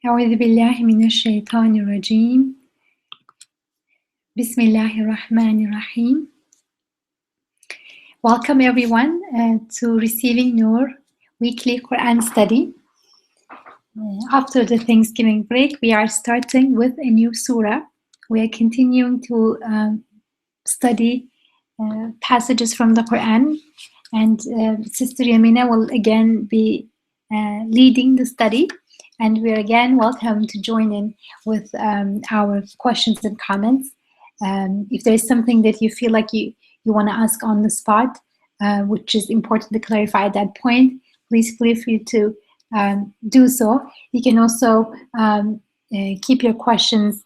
أعوذ بالله من الشيطان الرجيم. بسم الله الرحمن الرحيم. Welcome everyone to Receiving Noor weekly Quran study. After the Thanksgiving break, we are starting with a new surah. We are continuing to study passages from the Quran, and Sister Yamina will again be leading the study. And we're again welcome to join in with our questions and comments. If there's something that you feel like you want to ask on the spot, which is important to clarify at that point, please feel free to do so. You can also keep your questions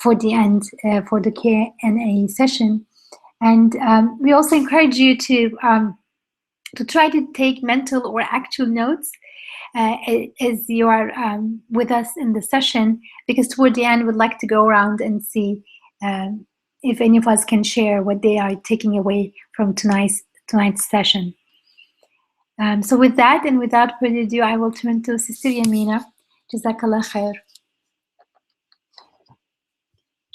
for the end, for the Q&A session. And we also encourage you to try to take mental or actual notes as you are with us in the session, because toward the end we'd like to go around and see if any of us can share what they are taking away from tonight's session. So with that and without further ado, I will turn to Sister Yamina. Jazakallah khair.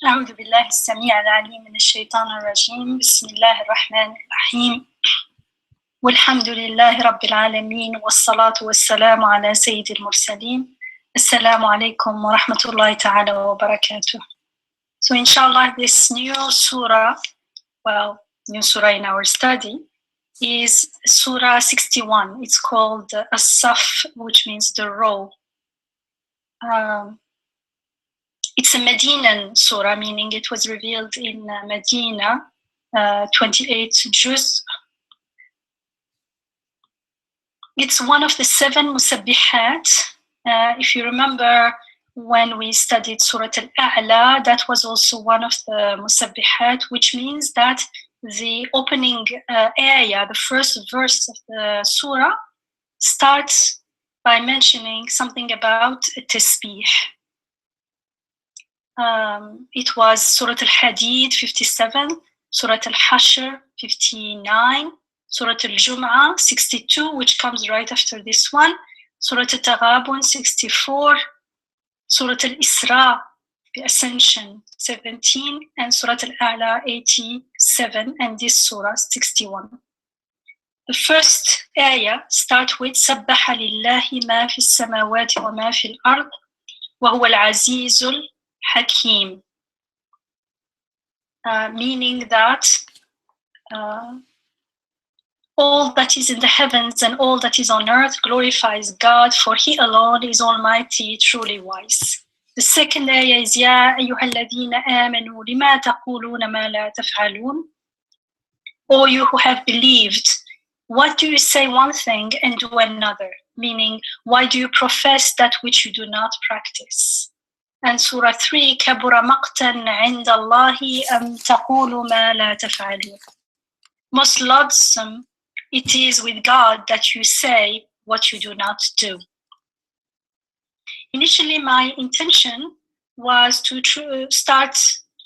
أعوذ بالله السميع العليم من الشيطان الرجيم. بسم الله الرحمن الرحيم. والحمد لله رب العالمين والصلاة والسلام على سيد المرسلين. السلام عليكم ورحمة الله تعالى وبركاته. So inshallah, this new surah in our study is Surah 61. It's called Al-Saff, which means the row. It's a Medinan surah, meaning it was revealed in Medina, 28 juz. It's one of the 7 musabbihat. If you remember, when we studied Surah Al-A'la, that was also one of the musabbihat, which means that the opening ayah, the first verse of the surah, starts by mentioning something about tasbih. It was Surah Al-Hadid 57, Surah Al-Hashr 59, Surah Al-Jum'ah 62, which comes right after this one, Surah Al-Taghabun 64, Surah Al-Isra, the Ascension 17, and Surah Al-A'la 87, and this surah 61. The first ayah starts with سبح لله ما في السماوات وما في الأرض وهو العزيز الحكيم, meaning that all that is in the heavens and all that is on earth glorifies God, for He alone is almighty, truly wise. The second ayah is يا أيها الذين آمنوا لما تقولون ما لا تفعلون. O you who have believed, what do you say one thing and do another? Meaning, why do you profess that which you do not practice? And Surah 3, كبر مقتا عند الله أن تقولوا ما لا تفعلون. Most loathsome it is with God that you say what you do not do. Initially, my intention was to start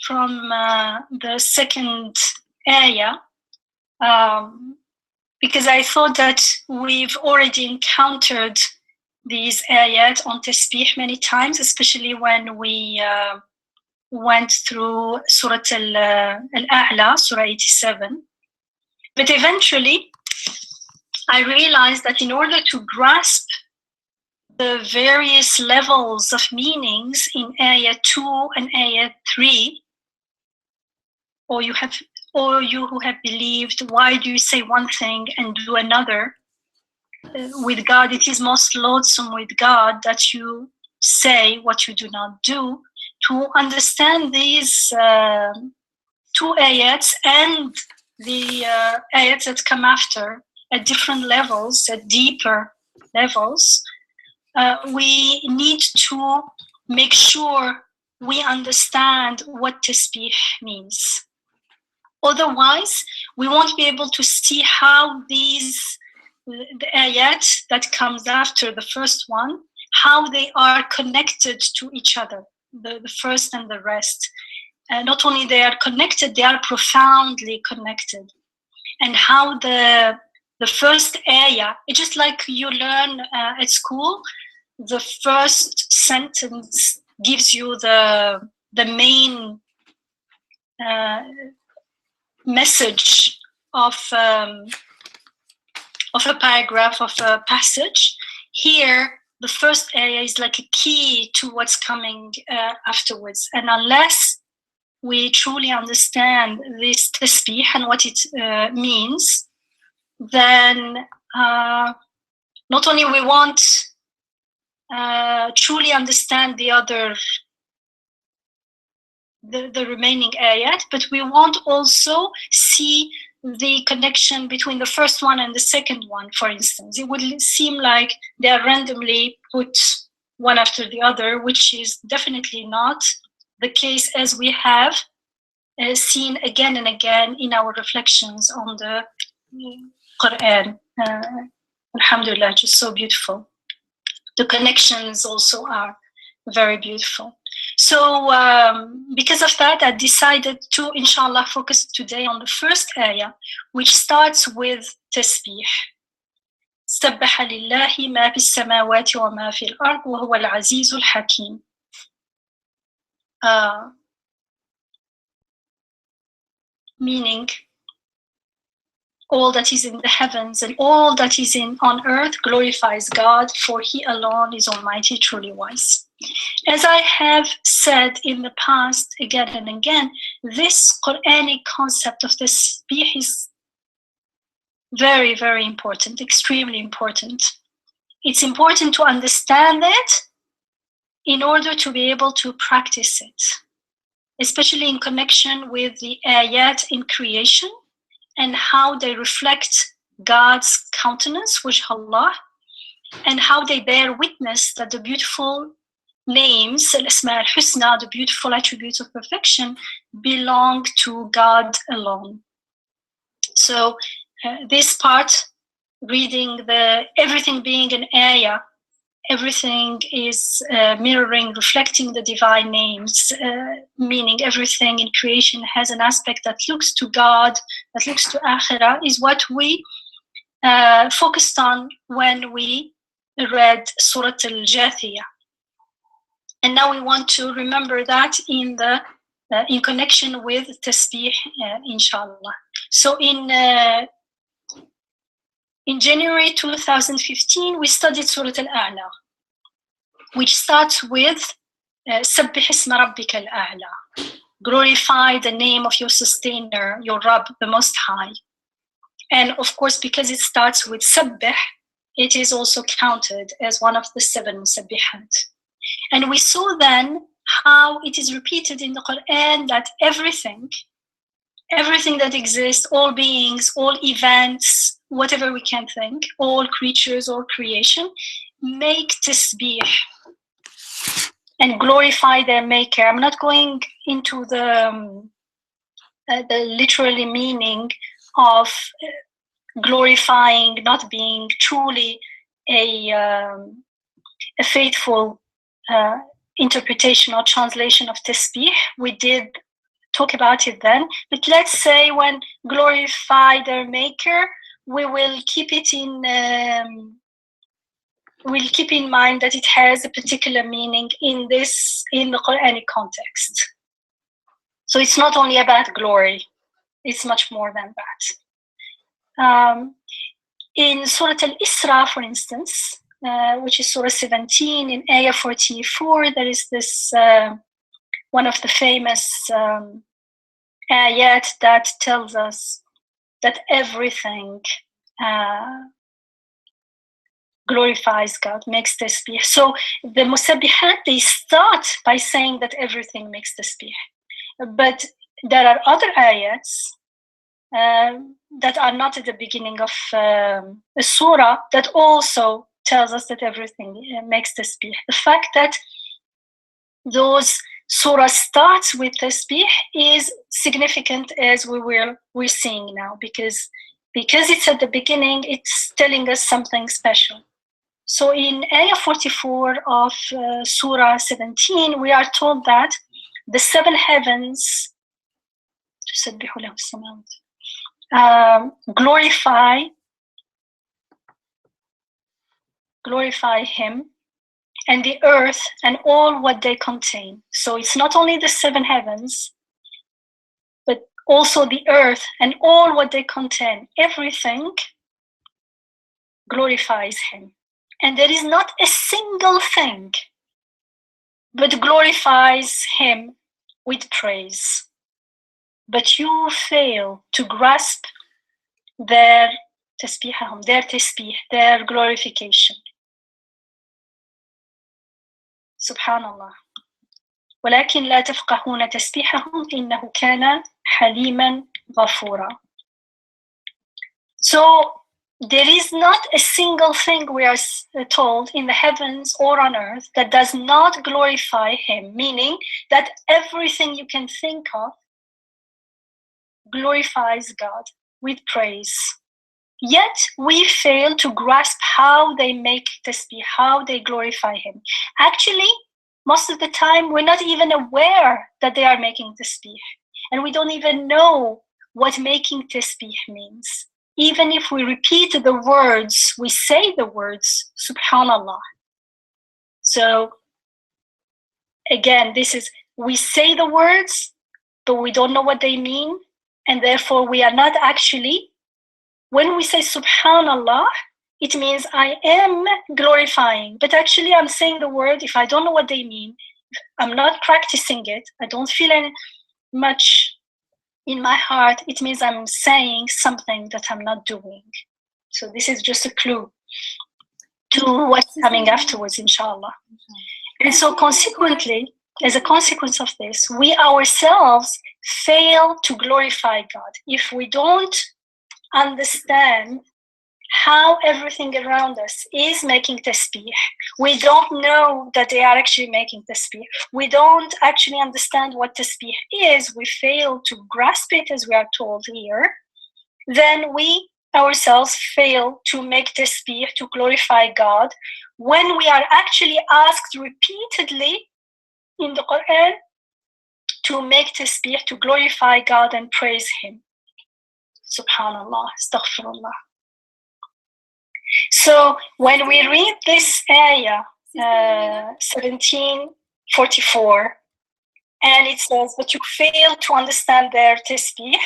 from the second ayah, because I thought that we've already encountered these ayat on tasbih many times, especially when we went through Surah Al-A'la, Surah 87. But eventually, I realized that in order to grasp the various levels of meanings in ayah 2 and ayah 3, or you who have believed, why do you say one thing and do another? With God, it is most loathsome with God that you say what you do not do. To understand these 2 ayats and the ayats that come after at different levels, at deeper levels, we need to make sure we understand what tasbih means. Otherwise, we won't be able to see how the ayat that comes after the first one, how they are connected to each other, the first and the rest. Not only they are connected, they are profoundly connected. And how the first ayah, it's just like you learn at school, the first sentence gives you the main message of a paragraph, of a passage. Here, the first area is like a key to what's coming afterwards. And unless we truly understand this tasbih and what it means, then not only we won't truly understand the remaining ayat, but we won't also see the connection between the first one and the second one, for instance. It would seem like they are randomly put one after the other, which is definitely not the case, as we have seen again and again in our reflections on the Quran. Alhamdulillah, just so beautiful. The connections also are very beautiful. So because of that, I decided to, inshallah, focus today on the first ayah, which starts with tasbih. سبح لله ما في السماوات وما في الأرض وهو العزيز الحكيم. Meaning, all that is in the heavens and all that is on earth glorifies God, for He alone is Almighty, truly wise. As I have said in the past again and again, this Quranic concept of tasbih is very, very important, extremely important. It's important to understand it in order to be able to practice it, especially in connection with the ayat in creation and how they reflect God's countenance, which Allah, and how they bear witness that the beautiful names, al-Asma al-Husna, the beautiful attributes of perfection, belong to God alone. So this part, reading everything being an ayah, everything is mirroring, reflecting the divine names, meaning everything in creation has an aspect that looks to God, that looks to Akhirah, is what we focused on when we read Surah Al-Jathiyah. And now we want to remember that in connection with tasbih, inshallah. So in January 2015, we studied Surah Al-A'la, which starts with Sabbih isma rabbika al-a'la. Glorify the name of your sustainer, your Rabb, the Most High. And of course, because it starts with Sabbih, it is also counted as one of the 7 Musabbihat. And we saw then how it is repeated in the Quran that everything that exists, all beings, all events, whatever we can think, all creatures, all creation, make tasbih and glorify their maker. I'm not going into the literally meaning of glorifying, not being truly a faithful interpretation or translation of tasbih. We did talk about it then, but let's say when glorify their maker, we will keep it we'll keep in mind that it has a particular meaning in the Quranic context. So it's not only about glory, it's much more than that. In Surah Al-Isra, for instance, which is Surah 17, in Ayah 44, there is this one of the famous ayat that tells us that everything glorifies God, makes tasbih. So the musabbihat, they start by saying that everything makes tasbih. But there are other ayats that are not at the beginning of the surah that also tells us that everything makes tasbih. The fact that those surah starts with tasbih is significant, as we're seeing now, because it's at the beginning, it's telling us something special. So in Ayah 44 of Surah 17, we are told that the 7 heavens glorify Him, and the earth and all what they contain. So it's not only the 7 heavens, but also the earth and all what they contain. Everything glorifies him. And there is not a single thing but glorifies him with praise. But you fail to grasp their تسبيحهم, their تسبيح, their glorification. Subhanallah. ولكن لا تفقهون تسبيحهم إنه كان حليما غفورا. So there is not a single thing we are told in the heavens or on earth that does not glorify him, meaning that everything you can think of glorifies God with praise. Yet we fail to grasp how they make tasbih, how they glorify him. Actually, most of the time we're not even aware that they are making tasbih, and we don't even know what making tasbih means. Even if we repeat the words, we say the words, subhanallah. So again, this is, we say the words, but we don't know what they mean, and therefore we are not actually, when we say subhanallah, it means I am glorifying, but actually I'm saying the word, if I don't know what they mean, I'm not practicing it, I don't feel any much in my heart, it means I'm saying something that I'm not doing. So this is just a clue to what's coming afterwards, inshallah. And so consequently, as a consequence of this, we ourselves fail to glorify God. If we don't understand how everything around us is making tasbih, we don't know that they are actually making tasbih, we don't actually understand what tasbih is, we fail to grasp it as we are told here, then we ourselves fail to make tasbih, to glorify God, when we are actually asked repeatedly in the Quran to make tasbih, to glorify God and praise him. Subhanallah, astaghfirullah. So when we read this ayah, 1744, and it says, but you fail to understand their tasbih,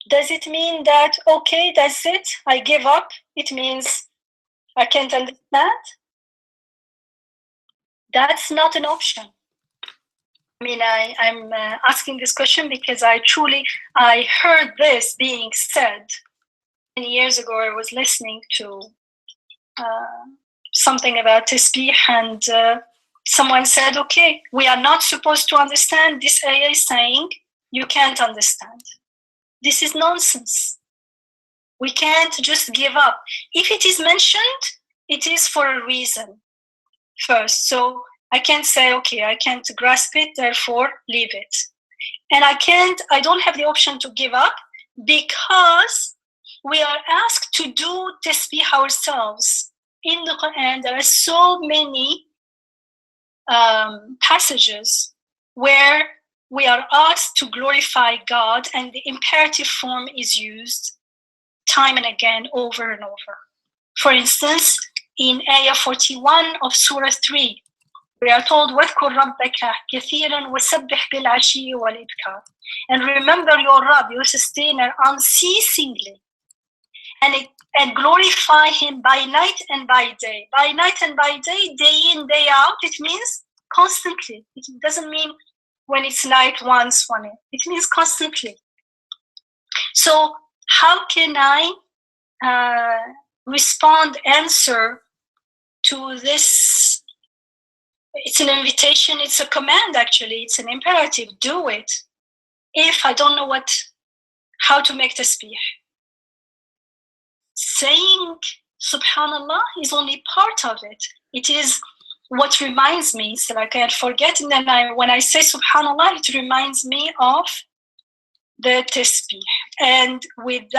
does it mean that, okay, that's it, I give up? It means I can't understand? That's not an option. I mean, I'm asking this question because I heard this being said. Many years ago, I was listening to something about tasbih, and someone said, okay, we are not supposed to understand. This ayah is saying you can't understand. This is nonsense. We can't just give up. If it is mentioned, it is for a reason first. So I can't say, okay, I can't grasp it, therefore leave it. And I don't have the option to give up because we are asked to do tasbih ourselves. In the Quran, there are so many passages where we are asked to glorify God, and the imperative form is used time and again, over and over. For instance, in ayah 41 of Surah 3, we are told, وَاذْكُرْ رَبَّكَ كَثِيرًا وَسَبِّحْ بِالْعَشِيِّ وَالْإِبْكَارِ, and remember your Rabb, your sustainer, unceasingly, and glorify him by night and by day. By night and by day, day in, day out, it means constantly. It doesn't mean when it's night once, it means constantly. So how can I answer to this? It's an invitation, it's a command actually, it's an imperative, do it. If I don't know how to make tasbih. Saying subhanallah is only part of it. It is what reminds me, so I can't forget, and then when I say subhanallah, it reminds me of the tasbih. And with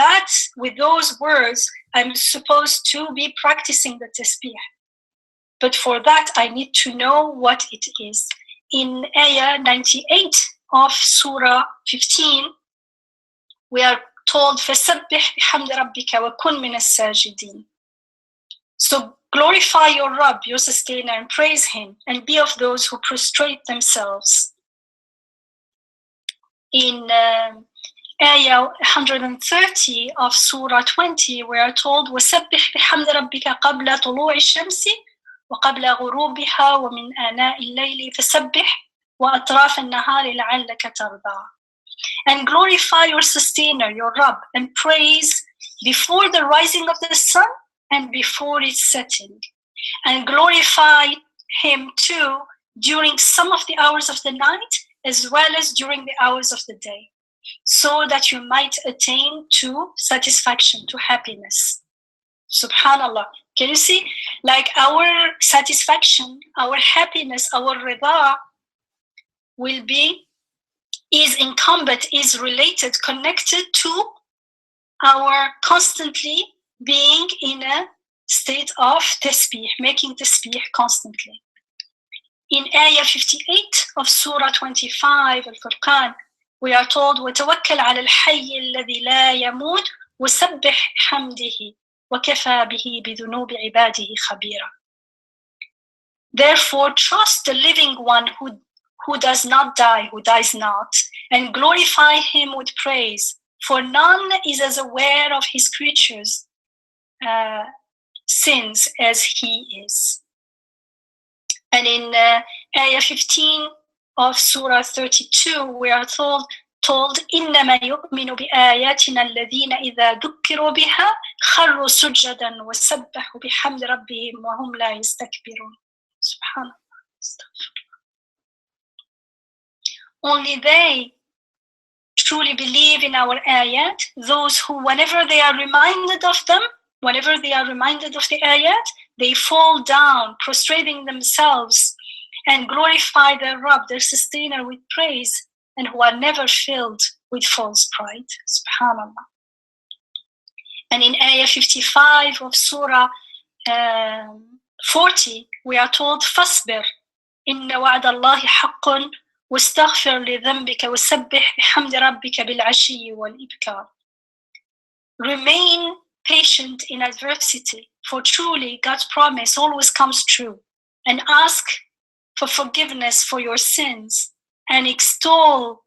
those words, I'm supposed to be practicing the tasbih. But for that, I need to know what it is. In ayah 98 of Surah 15, we are told, فَسَبِّحْ بِحَمْدِ رَبِّكَ وَكُنْ مِنَ السَّاجِدِينَ. So glorify your Rabb, your sustainer, and praise him, and be of those who prostrate themselves. In Ayah 130 of Surah 20, we are told, وَسَبِّحْ بِحَمْدِ رَبِّكَ قَبْلَ طُلُوعِ الشَّمْسِ وَقَبْلَ غُرُوبِهَا وَمِنْ آنَاءِ اللَّيْلِ فَسَبِّحْ وَأَطْرَافَ النَّهَارِ لَعَلَّكَ تَرْضَىٰ. And glorify your sustainer, your Rabb, and praise before the rising of the sun and before its setting. And glorify him too during some of the hours of the night as well as during the hours of the day, so that you might attain to satisfaction, to happiness. Subhanallah. Can you see? Like our satisfaction, our happiness, our rida is related, connected to our constantly being in a state of tasbih, making tasbih constantly. In Ayah 58 of Surah 25, Al-Furqan, we are told, وَتَوَكَّلْ عَلَى الْحَيِّ الَّذِي لَا يَمُوتُ وَسَبِّحْ حَمْدِهِ وَكَفَى بِهِ بِذُنُوبِ عِبَادِهِ خَبِيرًا. Therefore, trust the living one who does not die, who dies not, and glorify him with praise, for none is as aware of his creatures' sins as he is. And in Ayah 15 of Surah 32, we are told إِنَّمَا يُؤْمِنُ بِآيَاتِنَا الَّذِينَ إِذَا ذُكِّرُوا بِهَا خَرُّوا سُجَّدًا وَسَبَّحُوا بِحَمْدِ رَبِّهِمْ وَهُمْ لَا يَسْتَكْبِرُونَ. Subhanallah. Only they truly believe in our ayat, those who, whenever they are reminded of them, whenever they are reminded of the ayat, they fall down, prostrating themselves, and glorify their Rabb, their sustainer, with praise, and who are never filled with false pride. Subhanallah. And in Ayah 55 of Surah 40, we are told, فَاصْبِرْ إِنَّ وَعْدَ اللَّهِ حَقٌّ وَاسْتَغْفِرْ لِذَنْبِكَ وَسَبِّحْ بِحَمْدِ رَبِّكَ بِالْعَشِيِّ وَالْإِبْكَارِ. Remain patient in adversity, for truly God's promise always comes true. And ask for forgiveness for your sins, and extol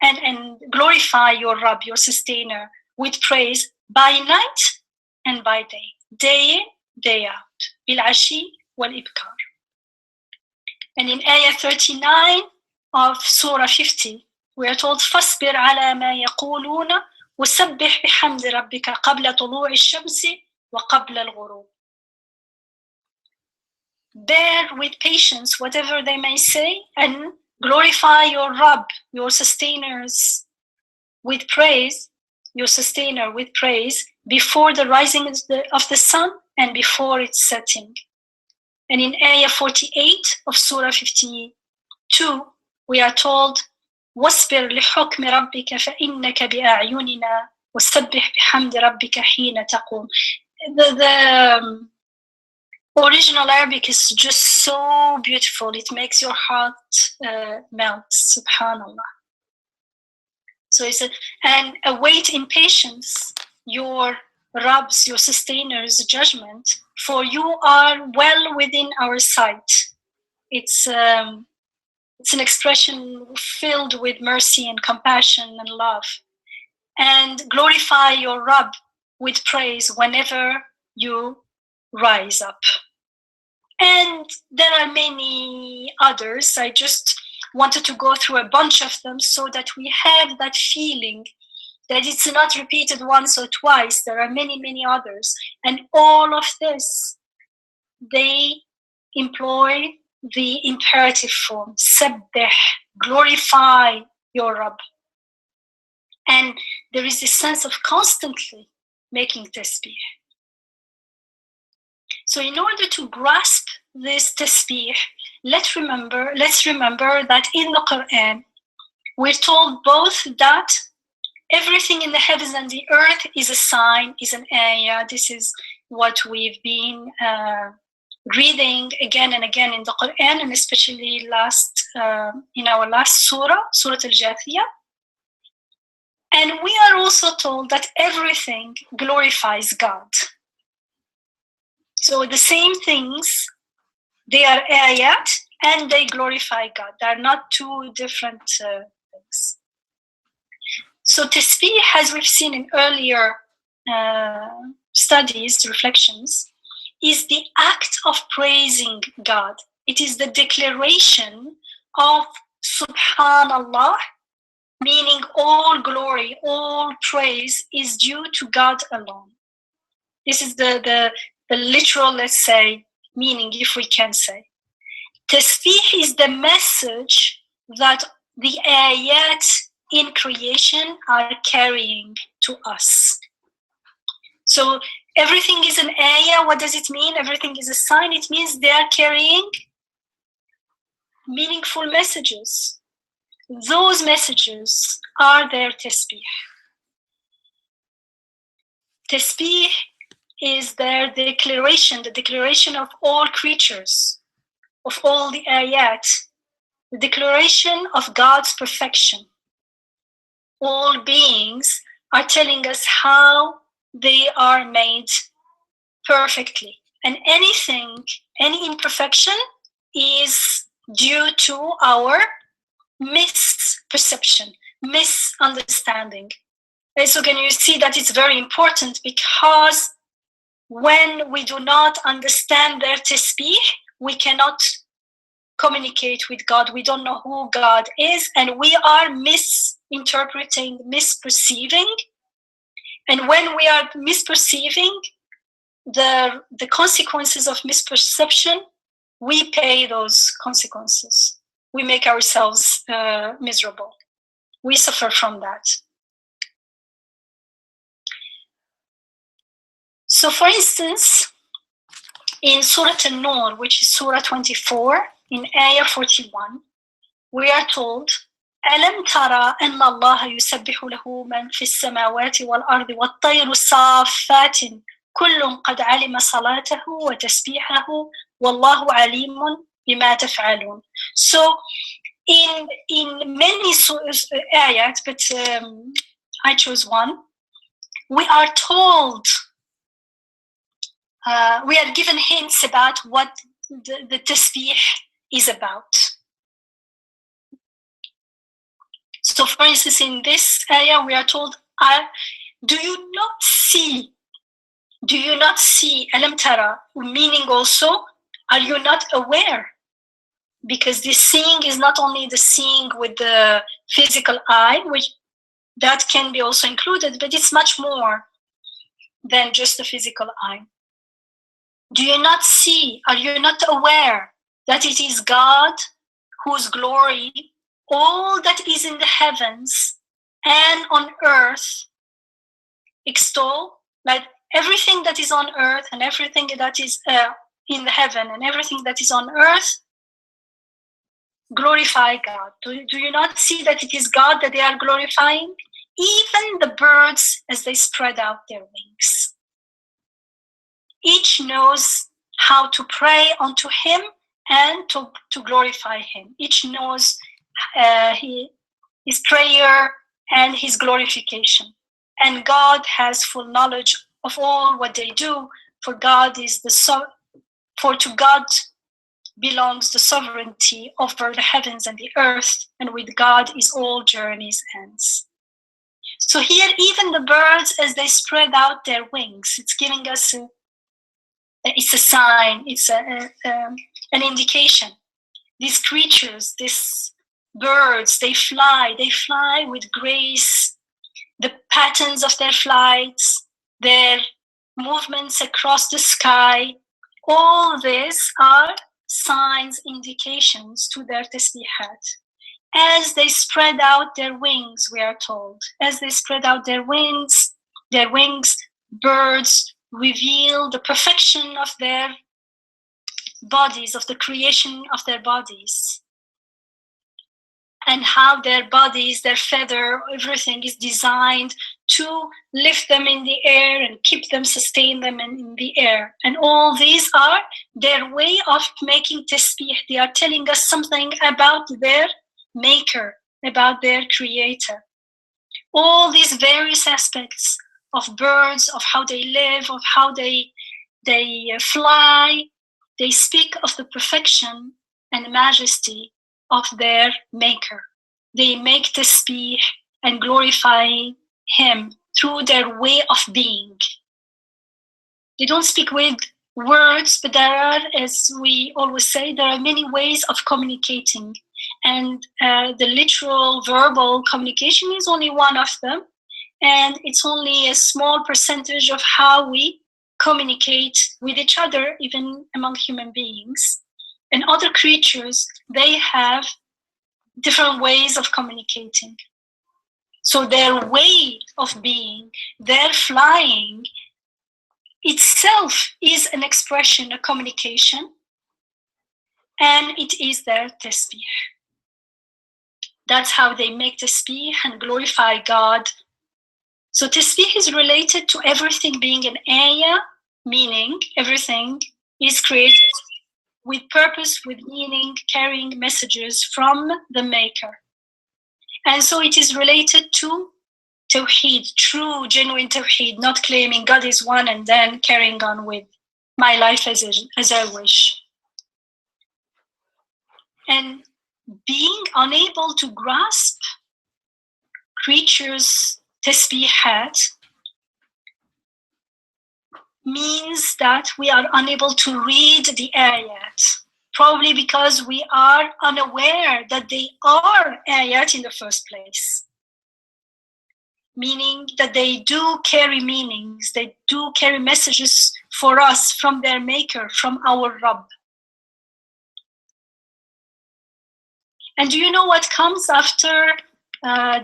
and glorify your Rabb, your sustainer, with praise by night and by day, day in, day out. Bil-ashi wal-ibkar. And in Ayah 39 of Surah 50, we are told, فَاصْبِرْ عَلَى مَا يَقُولُونَ وَسَبِّحْ بِحَمْدِ رَبِّكَ قَبْلَ طُلُوعِ الشَّمْسِ وَقَبْلَ الْغُرُوبِ. Bear with patience whatever they may say, and glorify your Rabb, your sustainers, with praise, your sustainer with praise, before the rising of the sun and before its setting. And in Ayah 48 of Surah 52, we are told, وَاصْبِرْ لِحُكْمِ رَبِّكَ فَإِنَّكَ بِأَعْيُنِنَا وَسَبِّحْ بِحَمْدِ رَبِّكَ حِينَ تَقُومُ. The original Arabic is just so beautiful. It makes your heart melt. Subhanallah. So it's and await in patience your Rabb's, your sustainers' judgment, for you are well within our sight. It's an expression filled with mercy and compassion and love. And glorify your Rabb with praise whenever you rise up. And there are many others. I just wanted to go through a bunch of them so that we have that feeling that it's not repeated once or twice. There are many, many others. And all of this, they employ the imperative form, sabbih, glorify your Rabb. And there is a sense of constantly making tasbih. So in order to grasp this tasbih, let's remember that in the Quran, we're told both that everything in the heavens and the earth is a sign, is an ayah. This is what we've been reading again and again in the Quran, and especially in our last surah, Surah Al-Jathiyah. And we are also told that everything glorifies God. So the same things, they are ayat and they glorify God. They are not two different things. So tasbih, as we've seen in earlier studies, reflections, is the act of praising God. It is the declaration of Subhanallah, meaning all glory, all praise is due to God alone. This is the literal, let's say, meaning, if we can say. Tasbih is the message that the ayat in creation are carrying to us. So everything is an ayah. What does it mean? Everything is a sign. It means they are carrying meaningful messages. Those messages are their tasbih. Tasbih is their declaration, the declaration of all creatures, of all the ayat, the declaration of God's perfection. All beings are telling us how they are made perfectly. And anything, any imperfection is due to our misperception, misunderstanding. And so can you see that it's very important, because when we do not understand their tasbih, we cannot communicate with God. We don't know who God is, and we are misinterpreting, misperceiving. And when we are misperceiving, the consequences of misperception, we pay those consequences. We make ourselves miserable. We suffer from that. So for instance, in Surah An-Nur, which is Surah 24, in Ayah 41, we are told, أَلَمْ تَرَى أَنَّ اللَّهَ يُسَبِّحُ لَهُ مَنْ فِي السَّمَاوَاتِ وَالْأَرْضِ وَالطَّيْرُ صَافَّاتٍ كُلٌّ قَدْ عَلِمَ صَلَاتَهُ وَتَسْبِيحَهُ وَاللَّهُ عَلِيمٌ بِمَا تَفْعَلُونَ. So in many ayat, but I chose one, we are told, we are given hints about what the tasbih is about. So for instance, in this ayah, we are told, do you not see, alam tara, meaning also, are you not aware? Because this seeing is not only the seeing with the physical eye, which that can be also included, but it's much more than just the physical eye. Do you not see, are you not aware that it is God whose glory, all that is in the heavens and on earth, extol? Like everything that is on earth and everything that is in the heaven and everything that is on earth glorify God. Do you not see that it is God that they are glorifying? Even the birds as they spread out their wings. Each knows how to pray unto him and to glorify him. Each knows his prayer and his glorification. And God has full knowledge of all what they do, for God is for to God belongs the sovereignty over the heavens and the earth, and with God is all journeys ends. So here, even the birds, as they spread out their wings, it's giving us it's a sign, it's an indication. These creatures, these birds, they fly with grace. The patterns of their flights, their movements across the sky, all these are signs, indications to their tasbihat. As they spread out their wings, we are told, as they spread out their wings, birds reveal the perfection of their bodies, of the creation of their bodies, and how their bodies, their feather, everything is designed to lift them in the air and keep them, sustain them in the air. And all these are their way of making tasbih. They are telling us something about their maker, about their creator. All these various aspects of birds, of how they live, of how they they fly, they speak of the perfection and majesty of their maker. They make tasbih and glorify him through their way of being. They don't speak with words, but there are, as we always say, there are many ways of communicating. And the literal verbal communication is only one of them. And it's only a small percentage of how we communicate with each other, even among human beings. And other creatures, they have different ways of communicating. So their way of being, their flying itself is an expression, a communication, and it is their tasbih. That's how they make tasbih and glorify God. So tasbih is related to everything being an ayah, meaning everything is created with purpose, with meaning, carrying messages from the maker. And so it is related to Tawheed, true, genuine Tawheed, not claiming God is one and then carrying on with my life as I wish. And being unable to grasp creatures' tasbihat means that we are unable to read the ayat, probably because we are unaware that they are ayat in the first place. Meaning that they do carry meanings, they do carry messages for us from their maker, from our Rabb. And do you know what comes after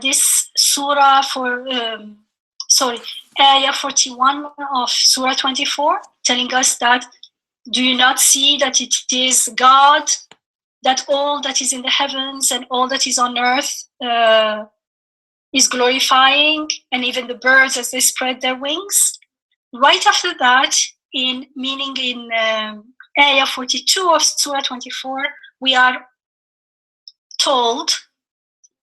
this surah ayah 41 of Surah 24, telling us that, do you not see that it is God, that all that is in the heavens and all that is on earth is glorifying, and even the birds as they spread their wings? Right after that, in ayah 42 of Surah 24, we are told,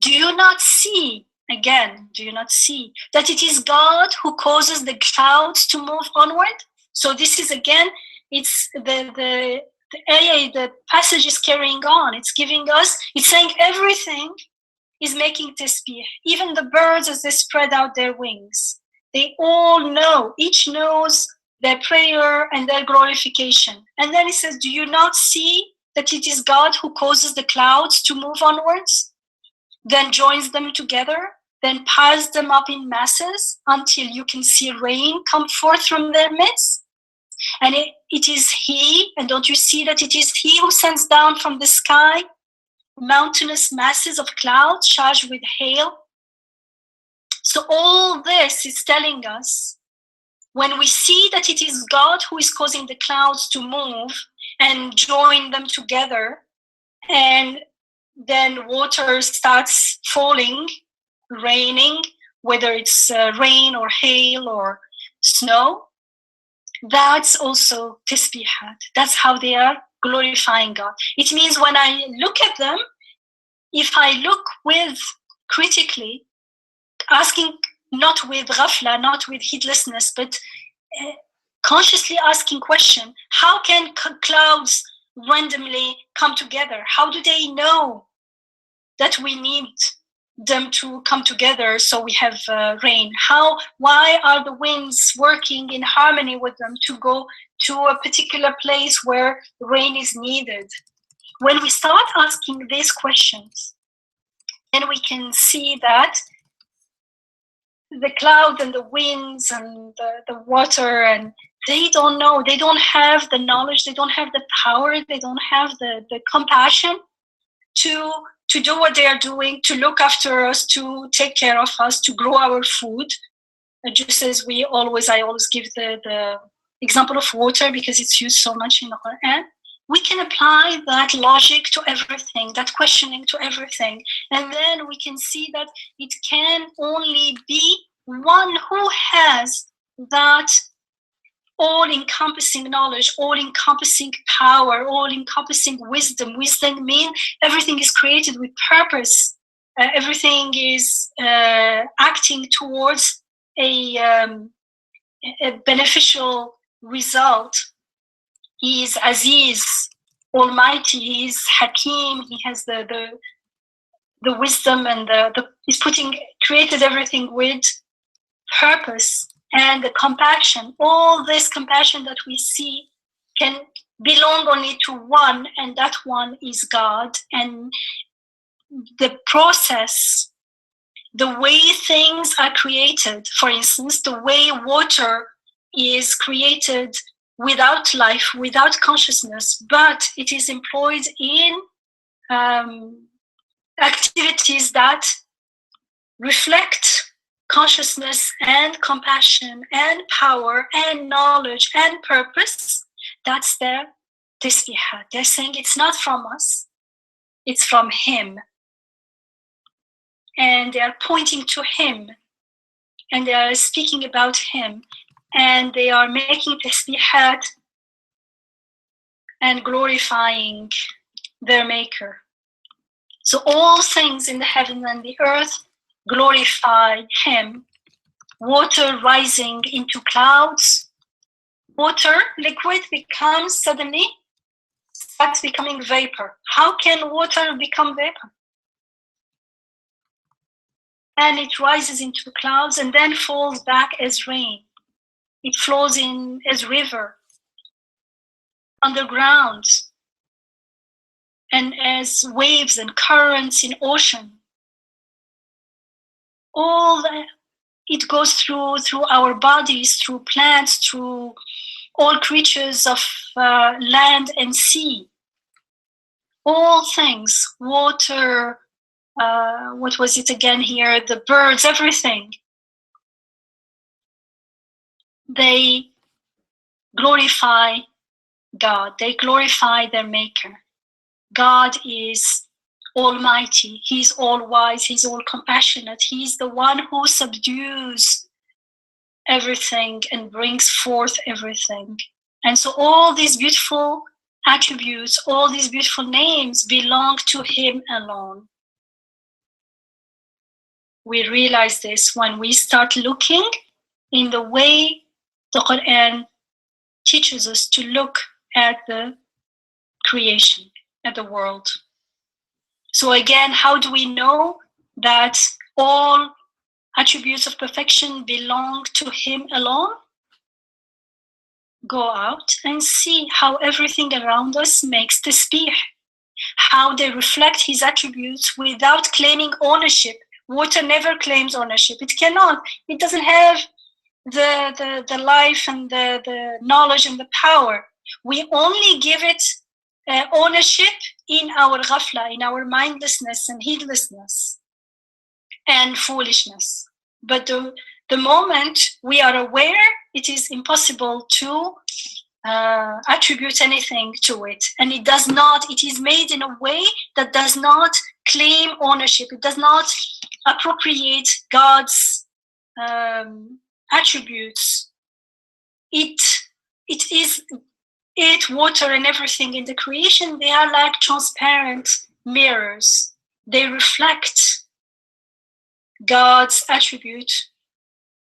do you not see that it is God who causes the clouds to move onward? So this is again, it's the ayah, the passage is carrying on. It's saying everything is making tasbih. Even the birds as they spread out their wings. They all know, each knows their prayer and their glorification. And then it says, do you not see that it is God who causes the clouds to move onwards, then joins them together, then piles them up in masses until you can see rain come forth from their midst? And it is He, and don't you see that it is He who sends down from the sky mountainous masses of clouds charged with hail? So all this is telling us, when we see that it is God who is causing the clouds to move and join them together, and then water starts falling, raining, whether it's rain or hail or snow, that's also tasbihat. That's how they are glorifying God. It means when I look at them, if I look with critically, asking not with ghafla, not with heedlessness, but consciously asking question, how can clouds randomly come together? How do they know that we need them to come together so we have rain? Why are the winds working in harmony with them to go to a particular place where rain is needed? When we start asking these questions, then we can see that the clouds and the winds and the water, and they don't know, they don't have the knowledge, they don't have the power, they don't have the compassion to do what they are doing, to look after us, to take care of us, to grow our food. Just as I always give the example of water because it's used so much in the Quran. We can apply that logic to everything, that questioning to everything. And then we can see that it can only be one who has that all-encompassing knowledge, all-encompassing power, all-encompassing wisdom. Wisdom means everything is created with purpose. Everything is acting towards a beneficial result. He is Aziz, Almighty. He is Hakim. He has the wisdom and he's created everything with purpose and the compassion. All this compassion that we see can belong only to one, and that one is God. And the process, the way things are created, for instance, the way water is created without life, without consciousness, but it is employed in activities that reflect consciousness and compassion and power and knowledge and purpose. That's their tasbihat. They're saying it's not from us, it's from Him. And they are pointing to Him, and they are speaking about Him, and they are making tasbihat and glorifying their Maker. So all things in the heaven and the earth glorify Him. Water rising into clouds. Water, liquid, starts becoming vapor. How can water become vapor? And it rises into clouds and then falls back as rain. It flows in as river, underground, and as waves and currents in ocean. All that, it goes through our bodies, through plants, through all creatures of land and sea. All things, water, what was it again here? The birds, everything. They glorify God. They glorify their Maker. God is Almighty. He's all wise. He's all compassionate. He's the one who subdues everything and brings forth everything. And so all these beautiful attributes, all these beautiful names belong to Him alone. We realize this when we start looking in the way the Quran teaches us to look at the creation, at the world. So again, how do we know that all attributes of perfection belong to Him alone? Go out and see how everything around us makes tasbih, how they reflect His attributes without claiming ownership. Water never claims ownership. It cannot. It doesn't have the life and the knowledge and the power. We only give it ownership in our ghafla, in our mindlessness and heedlessness and foolishness. But the moment we are aware, it is impossible to attribute anything to it. And it does not, it is made in a way that does not claim ownership. It does not appropriate God's attributes. Water and everything in the creation, they are like transparent mirrors. They reflect God's attribute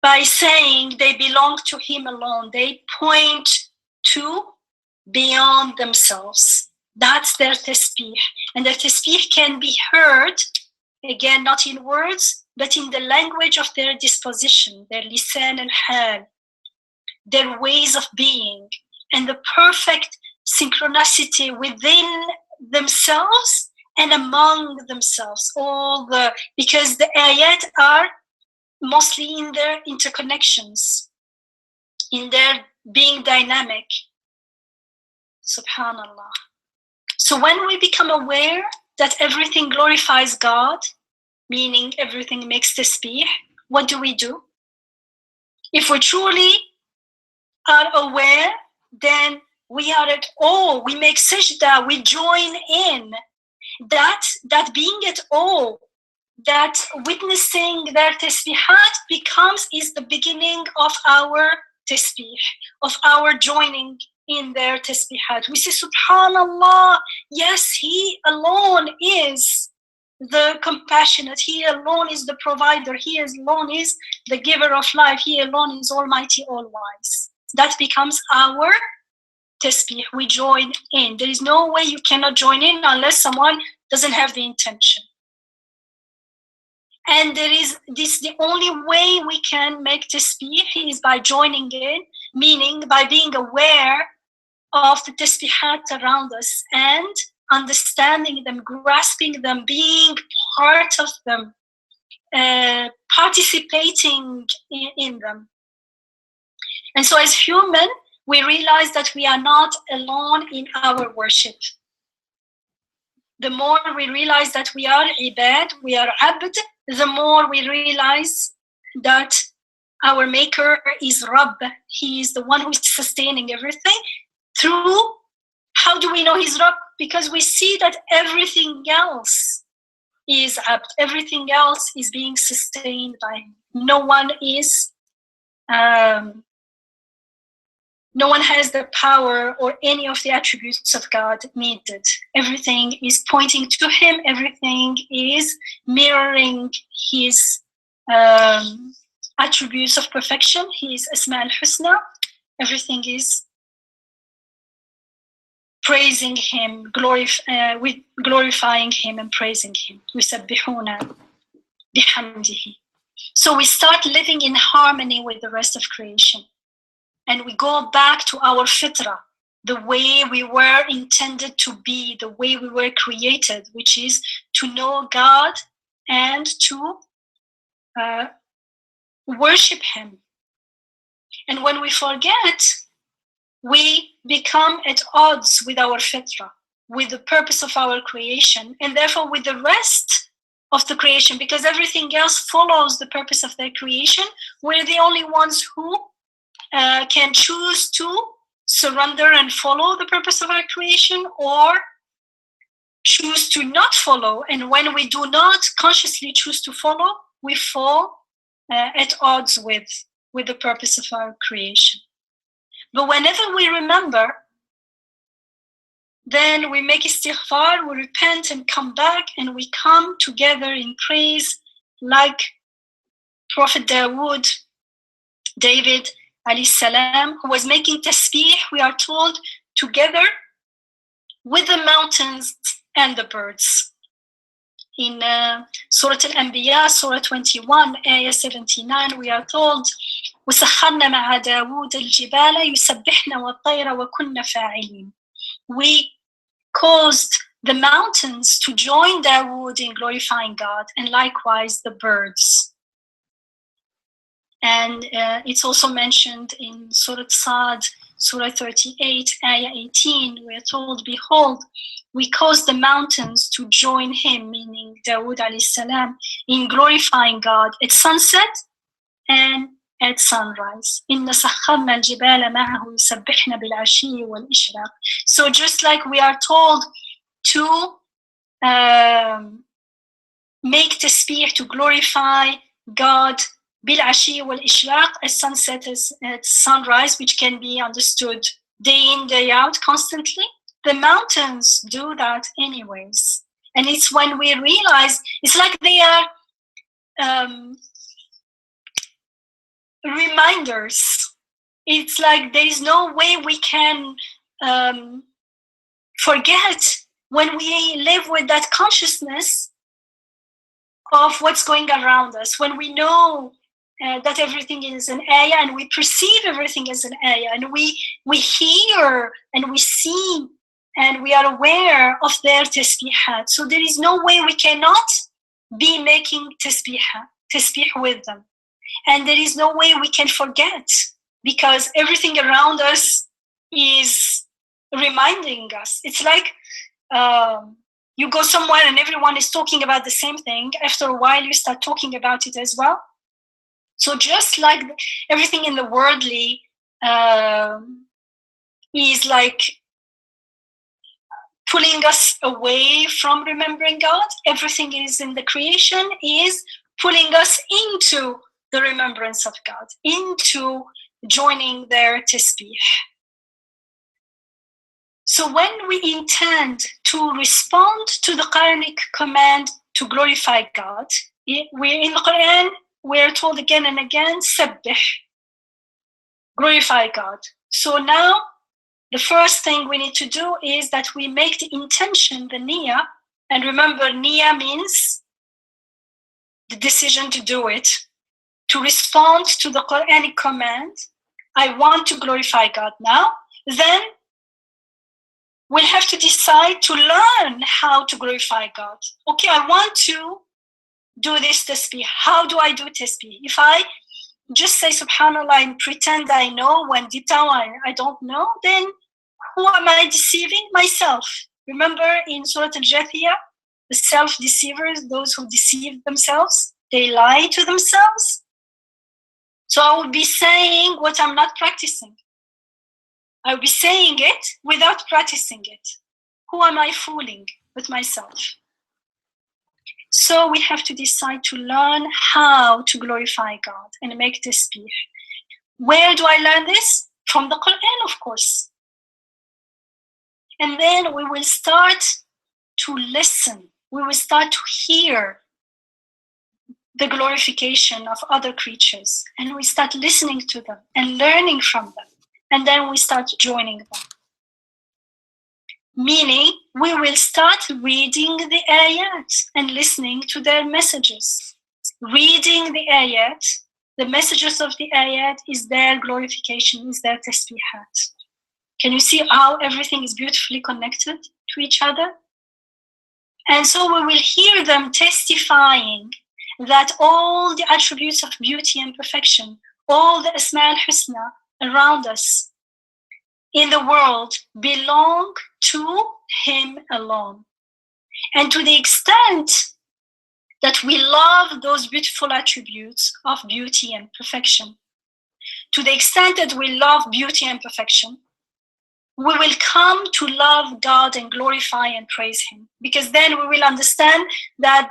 by saying they belong to Him alone. They point to beyond themselves. That's their tasbih. And their tasbih can be heard, again, not in words, but in the language of their disposition, their lisan and hal, their ways of being, and the perfect synchronicity within themselves and among themselves. Because the ayat are mostly in their interconnections, in their being dynamic. Subhanallah. So when we become aware that everything glorifies God, meaning everything makes tasbih, what do? If we truly are aware, then we are at awe, we make sajda, we join in. That being at awe, that witnessing their tasbihat is the beginning of our tasbih, of our joining in their tasbihat. We say, Subhanallah, yes, He alone is the compassionate, He alone is the provider, He alone is the giver of life, He alone is Almighty, all-wise. that becomes our tasbih. We join in. There is no way you cannot join in unless someone doesn't have the intention. And the only way we can make tasbih is by joining in, meaning by being aware of the tasbihat around us and understanding them, grasping them, being part of them, participating in them. And so as human, we realize that we are not alone in our worship. The more we realize that we are ibad, we are abd, the more we realize that our maker is Rabb. He is the one who is sustaining everything. Through, how do we know he's Rabb? Because we see that everything else is abd. Everything else is being sustained by him. No one has the power or any of the attributes of God needed. Everything is pointing to him. Everything is mirroring his attributes of perfection, his Asma al-Husna. Everything is praising him, glorifying him and praising him. يُسَبِّحُونَ بِحَمْدِهِ. So we start living in harmony with the rest of creation. And we go back to our fitrah, the way we were intended to be, the way we were created, which is to know God and to worship him. And when we forget, we become at odds with our fitrah, with the purpose of our creation, and therefore with the rest of the creation, because everything else follows the purpose of their creation. We're the only ones who can choose to surrender and follow the purpose of our creation, or choose to not follow. And when we do not consciously choose to follow, we fall at odds with the purpose of our creation. But whenever we remember, then we make istighfar, we repent and come back, and we come together in praise like Prophet David alayhi salam, who was making tasbih, we are told, together with the mountains and the birds. In Surah Al-Anbiya, Surah 21, Ayah 79, we are told, وَسَخَّرْنَا مَعَ دَاوُودَ الْجِبَالَ يُسَبِّحْنَ وَالطَّيْرَ وَكُنَّ فَاعِلِينَ. We caused the mountains to join Dawood in glorifying God, and likewise the birds. And it's also mentioned in Surah Sad, Surah 38, Ayah 18, we are told, behold, we caused the mountains to join him, meaning Dawood alayhi salam, in glorifying God at sunset and at sunrise. إِنَّ سَخَّرْنَا الْجِبَالَ مَعَهُ يُسَبِّحْنَ بِالْعَشِيِّ وَالْإِشْرَاقِ. So just like we are told to make tasbih, to glorify God, bil-ashi wal-ishraq, at sunset, at sunrise, which can be understood day in, day out, constantly. The mountains do that anyways. And it's when we realize, it's like they are reminders. It's like there is no way we can forget when we live with that consciousness of what's going around us, when we know that everything is an ayah, and we perceive everything as an ayah, and we hear and we see and we are aware of their tasbihat. So there is no way we cannot be making tasbih with them. And there is no way we can forget, because everything around us is reminding us. It's like you go somewhere and everyone is talking about the same thing. After a while, you start talking about it as well. So just like everything in the worldly is like pulling us away from remembering God, everything is in the creation is pulling us into the remembrance of God, into joining their tasbih. So when we intend to respond to the Quranic command to glorify God, we're in the Quran, we're told again and again, sabbih. glorify God. So now the first thing we need to do is that we make the intention, the niyyah. And remember, niyyah means the decision to do it, to respond to the Quranic command. I want to glorify God now. Then we'll have to decide to learn how to glorify God. Okay, I want to do this tasbih. How do I do tasbih? If I just say subhanallah and pretend I know when deep down I don't know, then who am I deceiving? Myself. Remember in Surah Al-Jathiyah, the self-deceivers, those who deceive themselves, they lie to themselves. So I will be saying what I'm not practicing. I will be saying it without practicing it. Who am I fooling but myself? So we have to decide to learn how to glorify God and make tasbih. Where do I learn this? From the Quran, of course. And then we will start to listen. We will start to hear the glorification of other creatures. And we start listening to them and learning from them. And then we start joining them. Meaning, we will start reading the ayat and listening to their messages. Reading the ayat, the messages of the ayat is their glorification, is their tasbihat. Can you see how everything is beautifully connected to each other? And so we will hear them testifying that all the attributes of beauty and perfection, all the Asma al-Husna around us in the world belong to Him alone. And to the extent that we love those beautiful attributes of beauty and perfection, to the extent that we love beauty and perfection, we will come to love God and glorify and praise Him. Because then we will understand that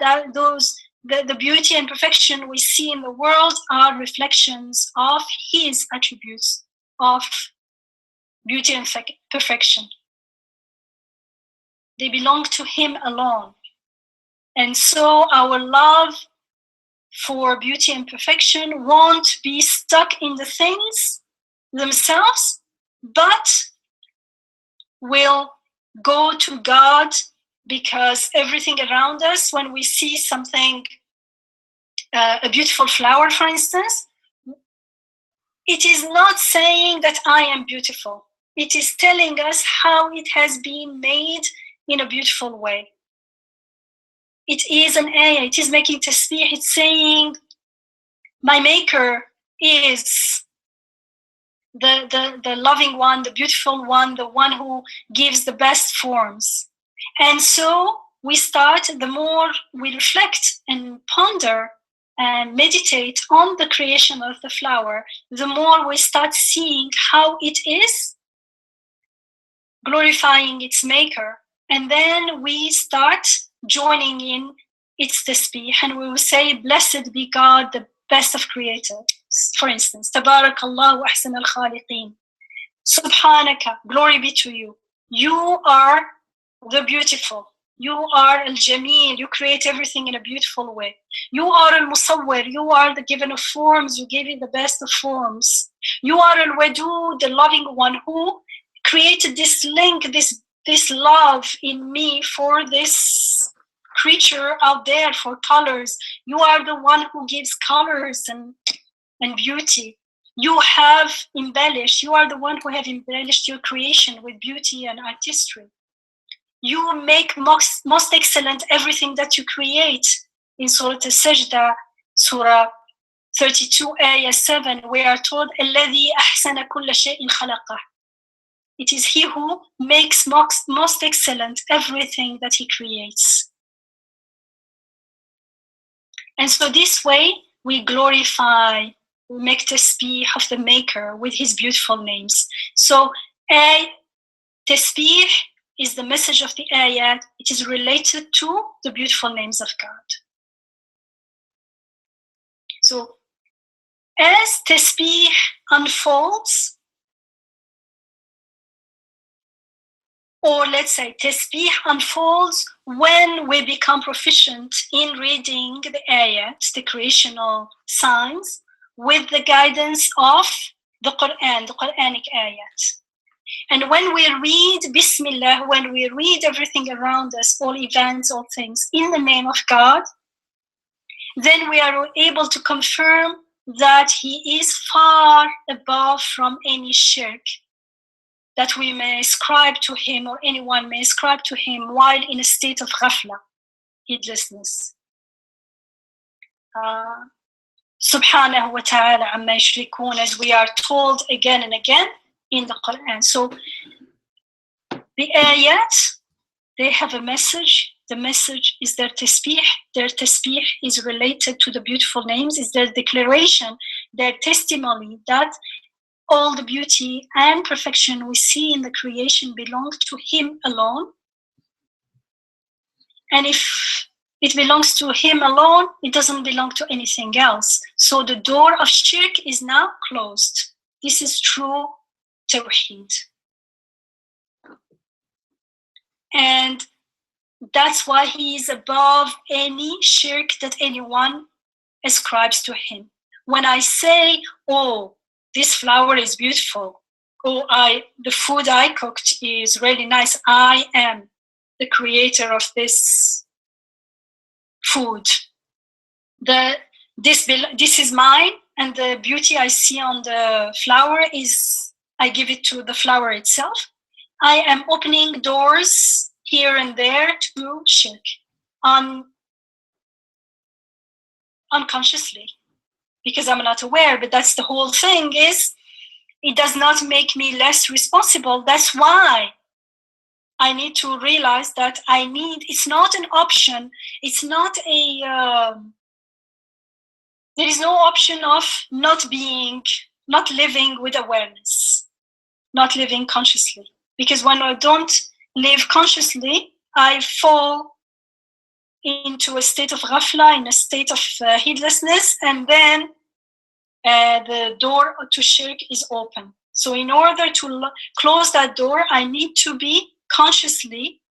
the beauty and perfection we see in the world are reflections of His attributes of beauty and perfection. They belong to Him alone. And so our love for beauty and perfection won't be stuck in the things themselves, but will go to God, because everything around us, when we see something, a beautiful flower, for instance, it is not saying that I am beautiful. It is telling us how it has been made in a beautiful way. It is an ayah, it is making tasbih, it's saying, my maker is the loving one, the beautiful one, the one who gives the best forms. And so we start, the more we reflect and ponder and meditate on the creation of the flower, the more we start seeing how it is glorifying its maker. And then we start joining in its tasbih, and we will say, blessed be God, the best of creators. For instance, Tabarakallahu ahsan al-khaliqeen. Subhanaka, glory be to you. You are the beautiful. You are al-jameel. You create everything in a beautiful way. You are al-musawwir. You are the given of forms. You give it the best of forms. You are al-wadud, the loving one who created this link, this love in me for this creature out there, for colors. You are the one who gives colors and beauty. You have embellished. You are the one who have embellished your creation with beauty and artistry. You make most excellent everything that you create. In Surah Al-Sajda, Surah 32, Ayah 7, we are told, الَّذِي أَحْسَنَ كُلَّ شَيْءٍ خَلَقَهُ. It is He who makes most excellent everything that He creates. And so this way, we glorify, we make tasbih of the Maker with His beautiful names. So, tasbih is the message of the ayat. It is related to the beautiful names of God. So, as tasbih unfolds, or let's say tasbih unfolds when we become proficient in reading the ayat, the creational signs, with the guidance of the Quran, the Quranic ayat. And when we read Bismillah, when we read everything around us, all events, all things, in the name of God, then we are able to confirm that He is far above from any shirk that we may ascribe to Him, or anyone may ascribe to Him while in a state of ghafla, heedlessness. Subhanahu wa ta'ala amma yushrikun, as we are told again and again in the Quran. So the ayat, they have a message. The message is their tasbih. Their tasbih is related to the beautiful names, is their declaration, their testimony that all the beauty and perfection we see in the creation belongs to Him alone. And if it belongs to Him alone, it doesn't belong to anything else. So the door of shirk is now closed. This is true tawheed. And that's why He is above any shirk that anyone ascribes to Him. When I say, oh, this flower is beautiful, oh, the food I cooked is really nice, I am the creator of this food. This is mine, and the beauty I see on the flower is, I give it to the flower itself. I am opening doors here and there to shirk unconsciously, because I'm not aware. But that's the whole thing, is it does not make me less responsible. That's why I need to realize that it's not an option. It's not there is no option of not living with awareness, not living consciously. Because when I don't live consciously, I fall into a state of ghafla, in a state of heedlessness, and then the door to shirk is open. So in order to close that door, I need to be consciously